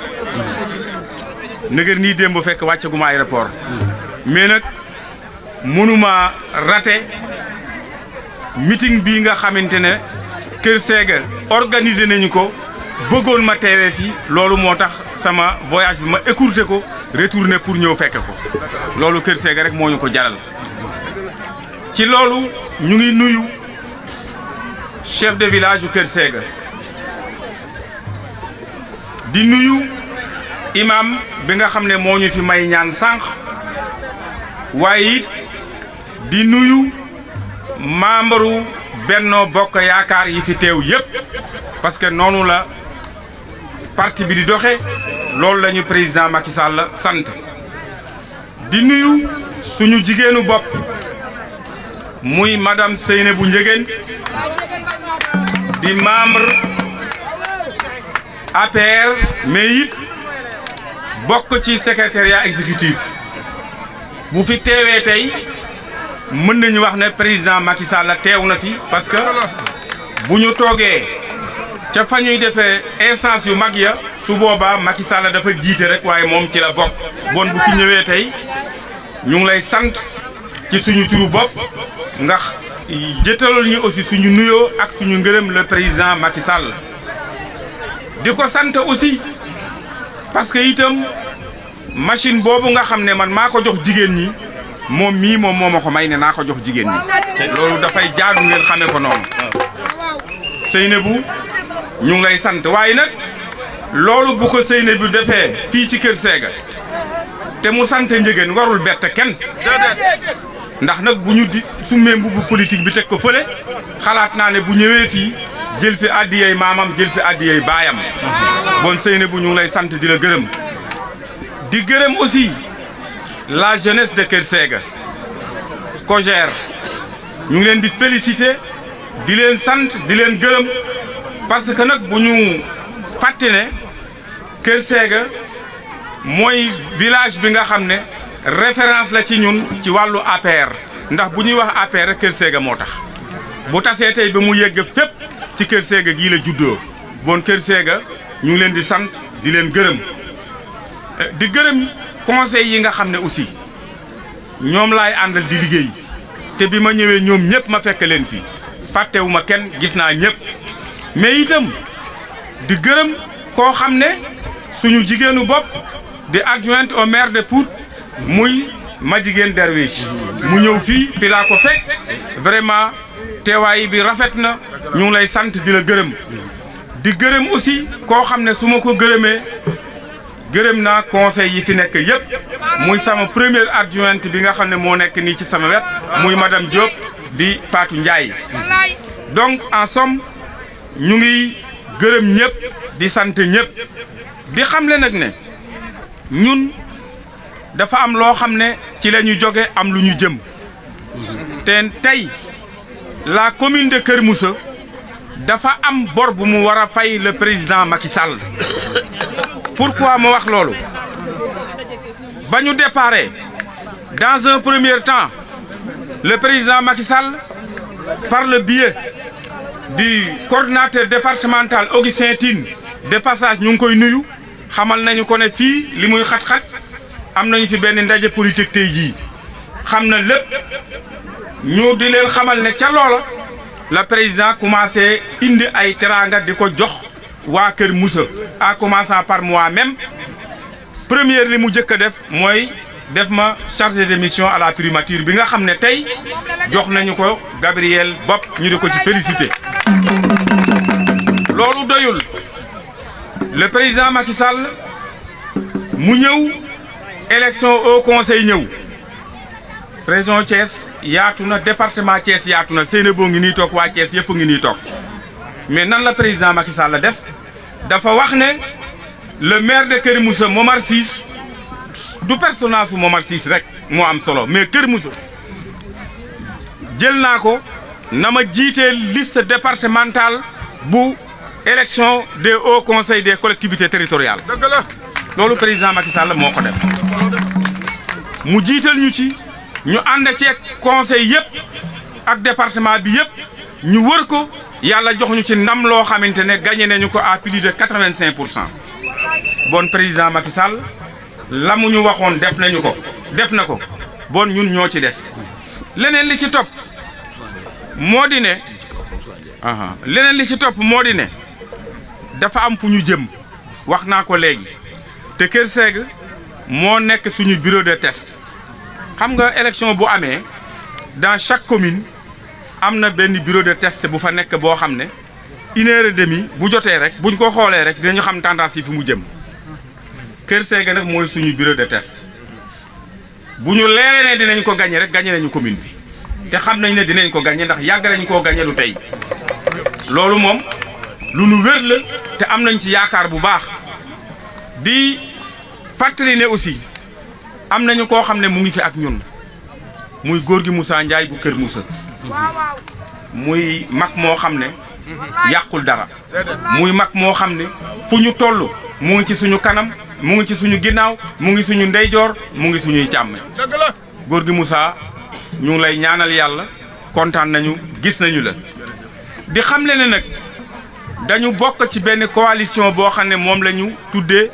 nëgër nii démb fekk wàccaguma aéroport mais nag mënuma raté meeting bii nga xamante ne Kër Sega organisé nañu ko bëggoon ma teewee fii loolu moo tax sama voyage bi ma écourté ko retourné pour ñëw fekk ko loolu Kër Sega rek moo ñu ko jaral ci loolu ñu ngi nuyu chef de village yu Kër Sega di nuyu imam bi nga xam ne moo ñu fi may ñaan sànq waaye it di nuyu membre Benno Bokk Yaakaar yi fi teew yépp parce que noonu la parti bi di doxe loolu la ñu président Macky Sall sant di nuyu suñu jigéenu bopp muy madame Seynabou Ndiéguène di membre APR mais it bokk ci secrétariat exécutif bu fi teewee tey mën nañu wax ne président Macky Sall teew na fi parce que bu ñu toogee ca fa ñuy defee instance yu mag ya su boobaa Macky Sall dafa jiite rek waaye moom ci la bokk bon bu fi ñëwee tey ñu ngi lay sant ci suñu turu bopp ndax jëtalal ñu aussi suñu nuyoo ak suñu ngërëm le président Macky Sall di ko sant aussi parce que itam machine boobu nga xam ne man maa ko jox jigéen ñi moom mii moom moo ma ko may ne naa ko jox jigéen ñi loolu dafay jaadu ngeen xamee ko noonu Seynabou ñu ngi lay sant waaye nag loolu bu ko Seynabou defee fii ci Kër Sega te mu sant Ndiéguène warul bett kenn ndax nag bu ñu di summee mbubu politique bi teg ko fële xalaat naa ne bu ñëwee fii jël fi addiyey maamam jël fi addiyey baayam bon Seynabou ñu ngi lay sant di la gërëm di gërëm aussi la jeunesse de Kër Sega COJER ñu ngi leen di féliciter di leen sant di leen gërëm parce que nag bu ñu fàtte ne Kër Sega mooy village bi nga xam ne référence la ci ñun ci wàllu APR ndax bu ñuy wax APR rek Kër Sega moo tax bu tasee tey ba mu yegg fépp ci Kër Sega gii la juddoo bon Kër Sega ñu ngi leen di sant di leen gërëm di gërëm conseil yi nga xam ne aussi ñoom laay àndal di liggéey te bi ma ñëwee ñoom ñëpp ma fekk leen fi fàttewuma kenn gis naa ñëpp mais itam di gërëm koo xam ne suñu jigéenu bopp di adjointe au maire de Pout muy Madjiguène Derwiche mu ñëw fii fi laa ko fekk vraiment teewaay bi rafet na ñu ngi lay sant di la gërëm di gërëm aussi koo xam ne su ma ko gërëmee gërëm naa conseil yi fi nekk yëpp muy sama première adjointe bi nga xam ne moo nekk nii ci sama wet muy madame Diop di Fatou Ndiaye donc en somme ñu ngi gërëm ñëpp di sant ñëpp di xamle nag ne ñun dafa am loo xam ne ci la ñu jóge am lu ñu jëm te tey la commune de Kër Moussa dafa am bor bu mu war a fay le président Macky Sall pourquoi ma wax loolu ba ñu déparé dans un premier temps le président Macky Sall par le biais du coordinateur départemental Augustin Tine de passage ñu ngi koy nuyu xamal nañu ko ne fii li muy xat-xat am nañu fi benn ndaje politique tey jii xam na lépp ñu di leen xamal ne ca loola la président commencé indi ay teraanga di ko jox waa Kër Moussa en commençant par moi-même première li mu njëkk a def mooy def ma chargé de mission à la primature bi nga xam ne tey jox nañu ko Gabriel Bopp ñu di ko ci félicité loolu doyul le président Macky Sall mu ñëw élection au conseil ñëw région Thiès yaatu na département Thiès yaatu na Seynabou ngi nii toog waa Thiès yëpp ngi nii toog mais nan la président Macky Sall def dafa wax ne le maire de Kër Moussa Momar Ciss du personnage su Momar Ciss rek moo am solo mais Kër Moussa jël naa ko na ma jiitee liste départementale bu élection des hauts conseils des collectivités territoriales. dëgg la loolu président Macky Sall moo ko def mu jiital ñu ci ñu ànd ceeg conseil yëpp ak département bi yëpp ñu wër ko yàlla jox ñu ci ndam loo xamante ne gagné nañu ko à plus de 85%. bon président Macky Sall la mu ñu waxoon def nañu ko def na ko bon ñun ñoo ci des leneen li ci topp moo di ne leneen li ci topp moo di ne dafa am fu ñu jëm wax naa ko léegi te Kër Sega moo nekk suñu bureau de test xam nga élection bu amee dans chaque commune am na benn bureau de test bu fa nekk boo xam ne 1h30 bu jotee rek buñ ko xoolee rek dinañu xam tendance yi fi mu jëm Kër Sega nag mooy suñu bureau de test bu ñu leeree ne dinañ ko gagné rek gagné nañu commune bi te xam nañ ne dinañ ko gagné ndax yàgg nañu koo gagné lu tey loolu moom lu nu wér la te am nañ ci yaakaar bu baax di fàttali ne aussi am nañu koo xam ne mu ngi fi ak ñun muy góor gi Moussa Ndiaye bu Kër Moussa muy mag moo xam ne yàqul dara muy mag moo xam ne fu ñu toll mu ngi ci suñu kanam mu ngi ci suñu ginnaaw mu ngi suñu ndeyjoor mu ngi suñuy càmm góor gi Moussa ñu ngi lay ñaanal yàlla kontaan nañu gis nañu la di xamle ne nag dañu bokk ci benn coalition boo xam ne moom la ñu tuddee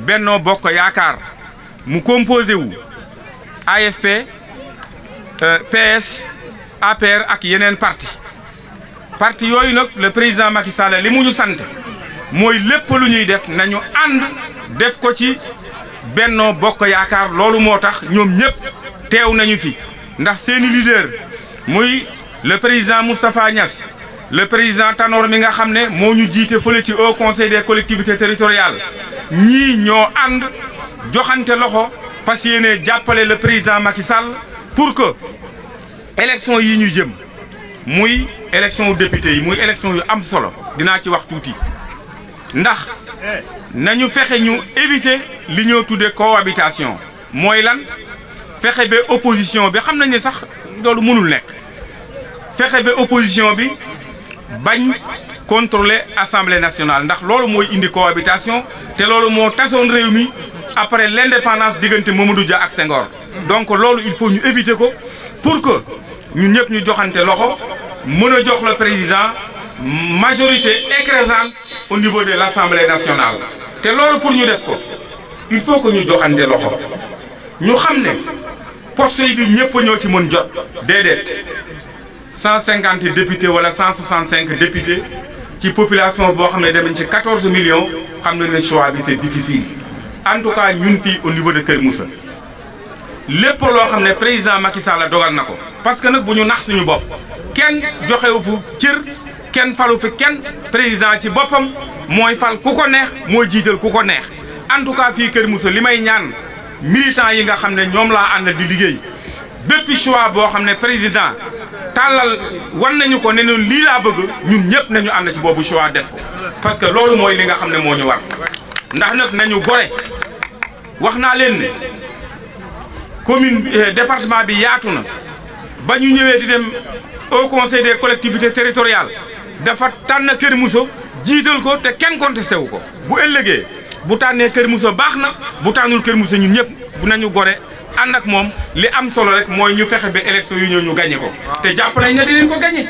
Benno Bokk Yaakaar mu composé wu AFP PS APR ak yeneen parti yooyu nag le président Macky Sall li mu ñu sant mooy lépp lu ñuy def nañu ànd def ko ci Benno Bokk Yaakaar loolu moo tax ñoom ñëpp teew nañu fi ndax seeni leader muy le président Moustapha Niass le président Tanor mi nga xam ne moo ñu jiite fële ci Haut Conseil des collectivités territoriales ñii ñoo ànd joxante loxo fas yéene jàppale le président Macky Sall pour que élection yi ñu jëm muy élection député yi muy élection yu am solo dinaa ci wax tuuti ndax nañu fexe ñu éviter li ñoo tuddee cohabitation mooy lan fexe ba opposition bi xam nañ ne sax loolu mënul nekk fexe ba opposition bi bañ contrôler assemblée nationale ndax loolu mooy indi cohabitation te loolu moo tasoon réew mi après l'indépendance diggante Mamadou Dia ak Senghor donc loolu il faut ñu éviter ko pour que ñun ñëpp ñu joxante loxo mën a jox le président majorité écrasante au niveau de l'Assemblée nationale te loolu pour ñu def ko il faut que ñu joxante loxo ñu xam ne poste yi di ñëpp ñoo ci mën jot déedéet 150 députés wala 165 députés ci population boo xam ne dem ci 14 millions xam nañ ne choix bi c'est difficile en tout cas ñun fii au niveau de Kër Moussa lépp loo xam ne président Macky Sall dogal na ko parce que nag bu ñu nax suñu bopp kenn joxewu fu cër kenn falu fi kenn président ci boppam mooy fal ku ko neex mooy jiital ku ko neex en tout cas fii Kër Moussa li may ñaan militants yi nga xam ne ñoom laa àndal di liggéey bépp choix boo xam ne président tàllal wan nañu ko ne ñun lii laa bëgg ñun ñëpp nañu ànd ci boobu choix def ko parce que loolu mooy li nga xam ne moo ñu war ndax nag nañu gore wax naa leen ne commune département bi yaatu na ba ñu ñëwee di dem au conseil des collectivités territoriales dafa tànn Kër Moussa jiital ko te kenn contesté wu ko bu ëllëgee bu tànnee Kër Moussa baax na bu tànnul Kër Moussa ñun ñëpp bu nañu gore ànd ak moom li am solo rek mooy ñu fexe ba élection yu ñëw ñu gagné ko te jàpp nañ ne dinañ ko gagné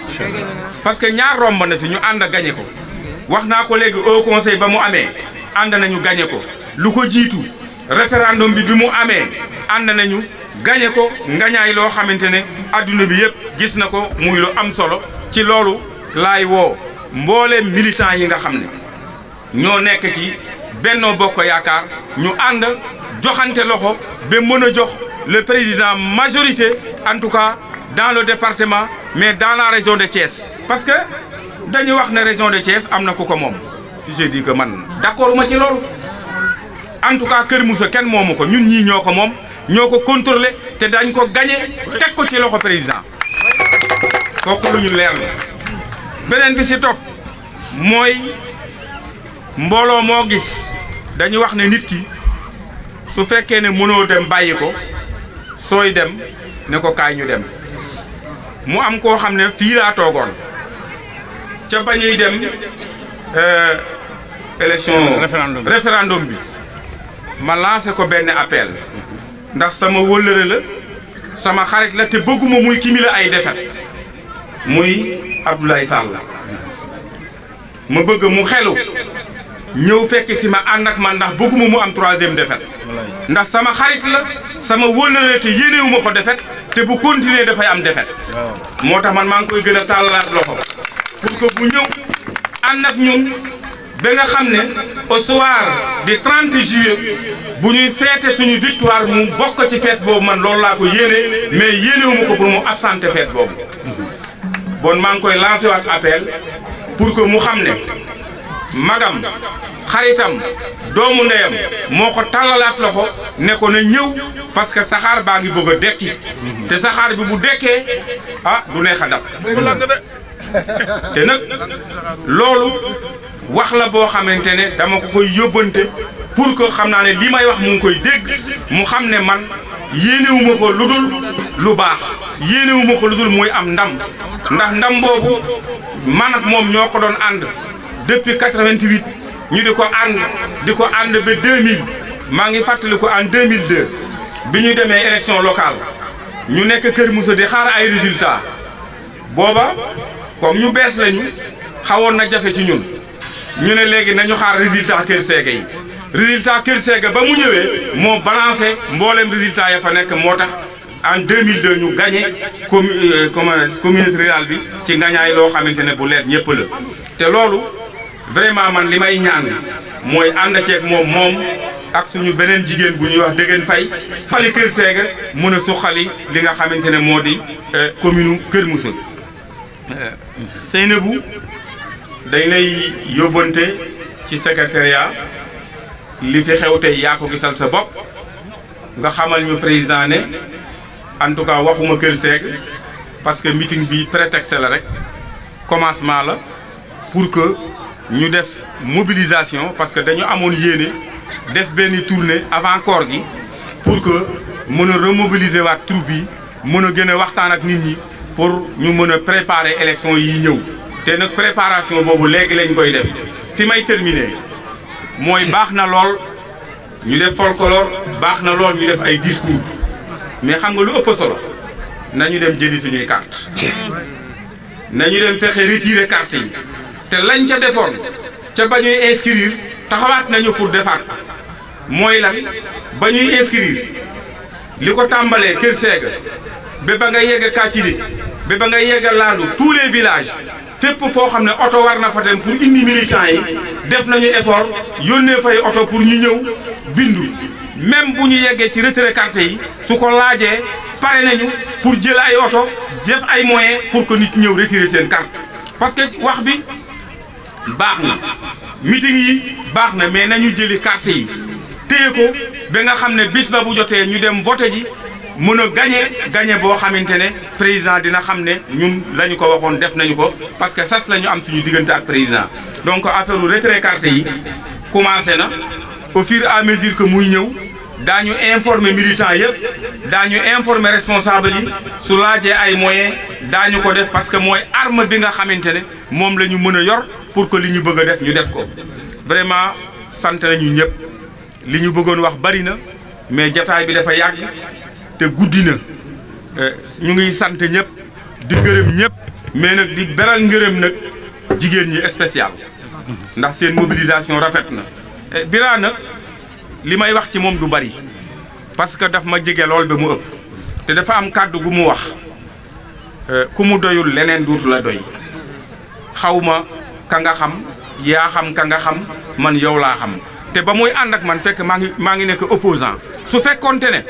parce que ñaar romb na fi ñu ànd ak gagné ko wax naa ko léegi au conseil ba mu amee ànd nañu gagné ko lu ko jiitu référendum bi mu amee ànd nañu gagné ko ngañaay loo xamante ne adduna bi yëpp gis na ko muy lu am solo ci loolu laay woo mbooleem militant yi nga xam ne ñoo nekk ci Benno Bokk Yaakaar ñu ànd joxante loxo ba mën a jox le président majorité en tout cas dans le département mais dans la région de Thiès parce que dañu wax ne région de Thiès am na ku ko moom je dis que man d'accord ma ci loolu en tout cas Kër Moussa kenn moomu ko ñun ñii ñoo ko moom ñoo ko contrôler te dañ ko gagné teg ko ci loxo président kooku lu ñu leer la beneen bi ci topp mooy mbooloo moo gis dañu wax ne nit ki su fekkee ne mënoo dem bàyyi ko sooy dem ne ko kaay ñu dem mu am koo xam ne fii laa toogoon ca ba ñuy dem élection référendum bi ma lancé ko benn appel ndax sama wëllëre la sama xarit la te bëgguma muy kimi la ay defet muy Abdoulaye Sall ma bëgg mu xelu ñëw fekk si ma ànd ak man ndax bëgguma mu am 3e défaite ndax sama xarit la sama wëllëre te yéenewuma ko défaite te bu continuer dafay am défaite moo tax man maa ngi koy gën a tàllalaat loxo pour que bu ñëw ànd ak ñun ba nga xam ne au soir du 30 juillet bu ñuy feete suñu victoire mu bokk ci fête boobu man loolu laa ko yéene mais yéenewuma ko pour mu absenté fête boobu bon maa ngi koy lancé waat appel pour que mu xam ne magam xaritam doomu ndeyam moo ko tàllalaat loxo ne ko na ñëw parce que saxaar baa ngi bëgg a dekki te saxaar bi bu dekkee ah du neex a dab te nag loolu wax la boo xamante ne dama ko koy yóbbante pour que xam naa ne li may wax mu ngi koy dégg mu xam ne man yéenewuma ko lu dul lu baax yéenewuma ko lu dul muy am ndam ndax ndam boobu man ak moom ñoo ko doon ànd depuis 88 ñu di ko ànd ba 2000 maa ngi fàttaliku en 2002 bi ñu demee élection locale ñu nekk Kër Moussa di xaar ay résultats booba comme ñu bees lañu xawoon na jafe ci ñun ñu ne léegi nañu xaar résultat Kër Séga yi résultat Kër Séga ba mu ñëwee moo balancé mboolem résultat ya fa nekk moo tax en 2002 ñu gagné communauté rurale bi ci ngañaay loo xamante ne bu leer ñëpp la te loolu vraiment man li may ñaan mooy ànd ceeg moom ak suñu beneen jigéen bu ñuy wax Dégène Faye xali Kër Séga mën a suqali li nga xamante ne moo di commune Kër Moussa Seynabou dañ lay yóbbante ci secrétariat li fi xew tey yaa ko gisal sa bopp nga xamal ñu président ne en tout cas waxuma Kër Séga parce que meeting bi prétexte la rek commencement la pour que ñu def mobilisation parce que dañu amoon yéene def benn tournée avant koor gi pour que mën a remobiliser waat troupe bi mën a gën a waxtaan ak nit ñi pour ñu mën a préparer élection yi ñëw te nag préparation boobu léegi lañ koy def fi may terminer mooy baax na lool ñu def folklore baax na lool ñu def ay discours mais xam nga lu ëpp solo nañu dem jëli suñuy carte nañu dem fexe retirer carte yi te lañ ca defoon ca ba ñuy inscrire taxawaat nañu pour defaat mooy lan ba ñuy inscrire li ko tàmbalee Kër Séga ba ba nga yegg Kàcciri ba ba nga yegg Landu tous les villages fépp foo xam ne oto war na fa dem pour indi militants yi def nañu effort yónnee fay oto pour ñu ñëw bindu même bu ñu yeggee ci retrait carte yi su ko laajee pare nañu pour jël ay oto def ay moyens pour que nit ñëw retirer seen carte parce que wax bi baax na meeting yi baax na mais nañu jëli carte yi téye ko ba nga xam ne bis ba bu jotee ñu dem voté ji mën a gagné boo xamante ne président dina xam ne ñun la ñu ko waxoon def nañu ko parce que sas la ñu am suñu diggante ak président donc affaire retrait carte yi commencé na au fur et à mesure que muy ñëw daañu informer militants yëpp daañu informer responsable yi su laajee ay moyens daañu ko def parce que mooy arme bi nga xamante ne moom la ñu mën a yor pour que li ñu bëgg a def ñu def ko vraiment sant nañu ñëpp li ñu bëggoon wax bari na mais jataay bi dafa yàgg te guddi na ñu ngi sant ñëpp di gërëm ñëpp mais nag di beral ngërëm nag jigéen ñi spécial ndax seen mobilisation rafet na Bira nag li may wax ci moom du bari parce que daf ma jege lool ba mu ëpp te dafa am kàddu gu mu wax ku mu doyul leneen duutu la doy xawma ka nga xam yaa xam ka nga xam man yow laa xam te ba muy ànd ak man fekk maa ngi nekk opposant su fekkoonte ne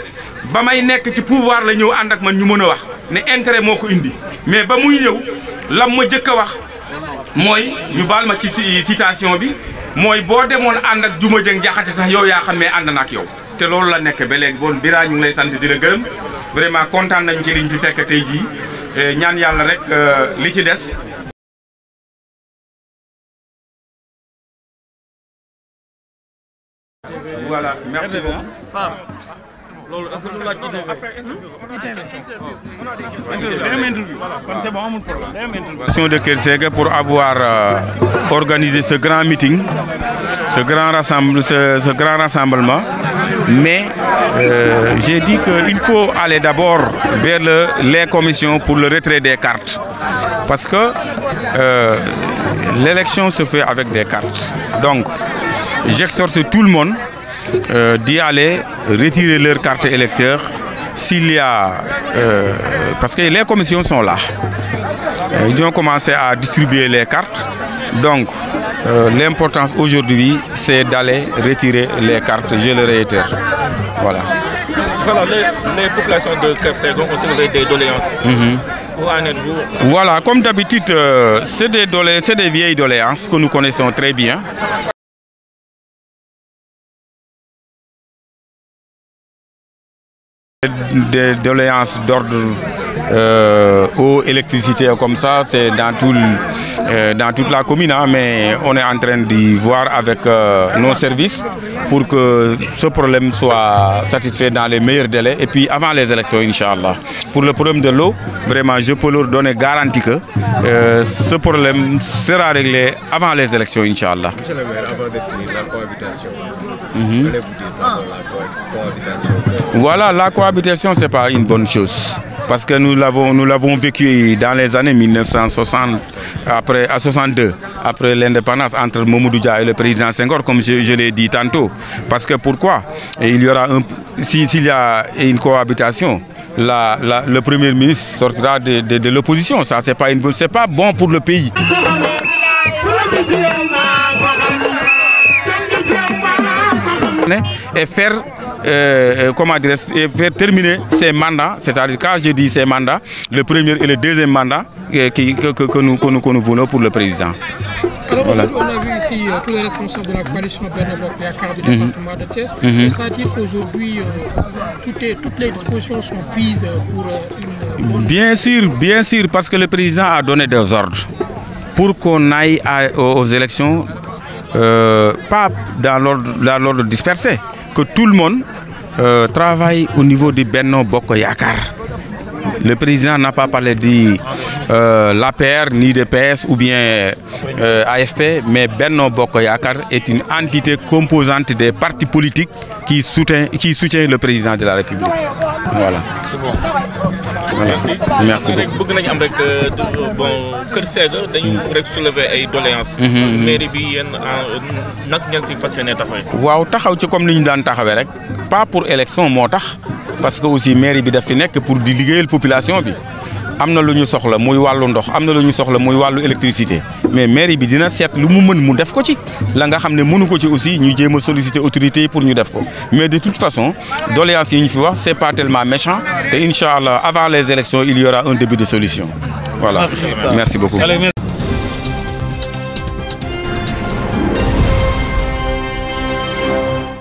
ba may nekk ci pouvoir la ñëw ànd ak man ñu mën a wax ne intérêt moo ko indi mais ba muy ñëw lam ma jëkk a wax mooy ñu baal ma ci citation bi mooy boo demoon ànd ak Juma Jeng Jaxate sax yow yaa xam ne ànd na ak yow te loolu la nekk ba léegi bon Bira ñu ngi lay sant di la gërëm vraiment kontaan nañ ci liñ fi fekk tey jii ñaan yàlla rek li ci des. Voilà. Merci beaucoup. De Kersega pour avoir organisé ce grand meeting, ce grand rassemblement. Mais j'ai dit qu'il faut aller d'abord vers les commissions pour le retrait des cartes. Parce que l'élection se fait avec des cartes. Donc, j'exhorte tout le monde d'y aller retirer leurs cartes électeurs s'il y a... parce que les commissions sont là. Ils ont commencé à distribuer les cartes. Donc, l'importance aujourd'hui, c'est d'aller retirer les cartes, je le réitère. Voilà. Voilà, les populations de Kersega ont aussi des doléances. Voilà, comme d'habitude, c'est des vieilles doléances que nous connaissons très bien. Des doléances d'ordre eau, électricité comme ça, c'est dans toute la commune, hein, mais on est en train d'y voir avec nos services pour que ce problème soit satisfait dans les meilleurs délais et puis avant les élections, Inch'Allah. Pour le problème de l'eau, vraiment, je peux leur donner garantie que ce problème sera réglé avant les élections, Inch'Allah. Monsieur le maire, avant de finir la cohabitation, qu'allez-vous dire par la cohabitation? Voilà, la cohabitation, ce n'est pas une bonne chose. Parce que nous l'avons vécu dans les années 1960, à 62, après l'indépendance entre Mamadou Dia et le président Senghor, comme je l'ai dit tantôt. Parce que pourquoi? Il y aura s'il y a une cohabitation, le Premier ministre sortira de l'opposition. Ça, c'est pas bon pour le pays. Et faire faire terminer ces mandats, c'est-à-dire quand je dis ces mandats, le premier et le deuxième mandat que nous voulons pour le président. Alors voilà. On a vu ici tous les responsables de la coalition Benno Bokk Yakaar du département de Thiès. C'est-à-dire qu'aujourd'hui, toutes les dispositions sont prises pour une bonne... Bien sûr, parce que le président a donné des ordres pour qu'on aille aux élections, pas dans l'ordre dispersé, que tout le monde travaille au niveau du Benno Bokk Yakaar. Le président n'a pas parlé de l'APR, ni de PS ou bien AFP, mais Benno Bokk Yakaar est une entité composante des partis politiques qui soutient le président de la République. Voilà. C'est bon. Voilà. Merci beaucoup. Bëgg nañu am rek bon Kersega dañu rek soulever ay doléances. mairie bi yéen nag ngeen si fas yéene taxawee. waaw taxaw ci comme ni ñu daan taxawee rek pas pour élection moo tax parce que aussi mairie bi daf fi nekk pour di liggéeyal population bi. am na lu ñu soxla muy wàllu ndox am na lu ñu soxla muy wàllu électricité mais mairie bi dina seet lu mu mën mu def ko ci la nga xam ne mënu ko ci aussi ñu jéem a solliciter autorités yi pour ñu def ko mais de toute façon doléances yi ñu fi wax c'est pas tellement méchant te inch'Allah avant les élections il y aura un début de solution voilà. Merci beaucoup.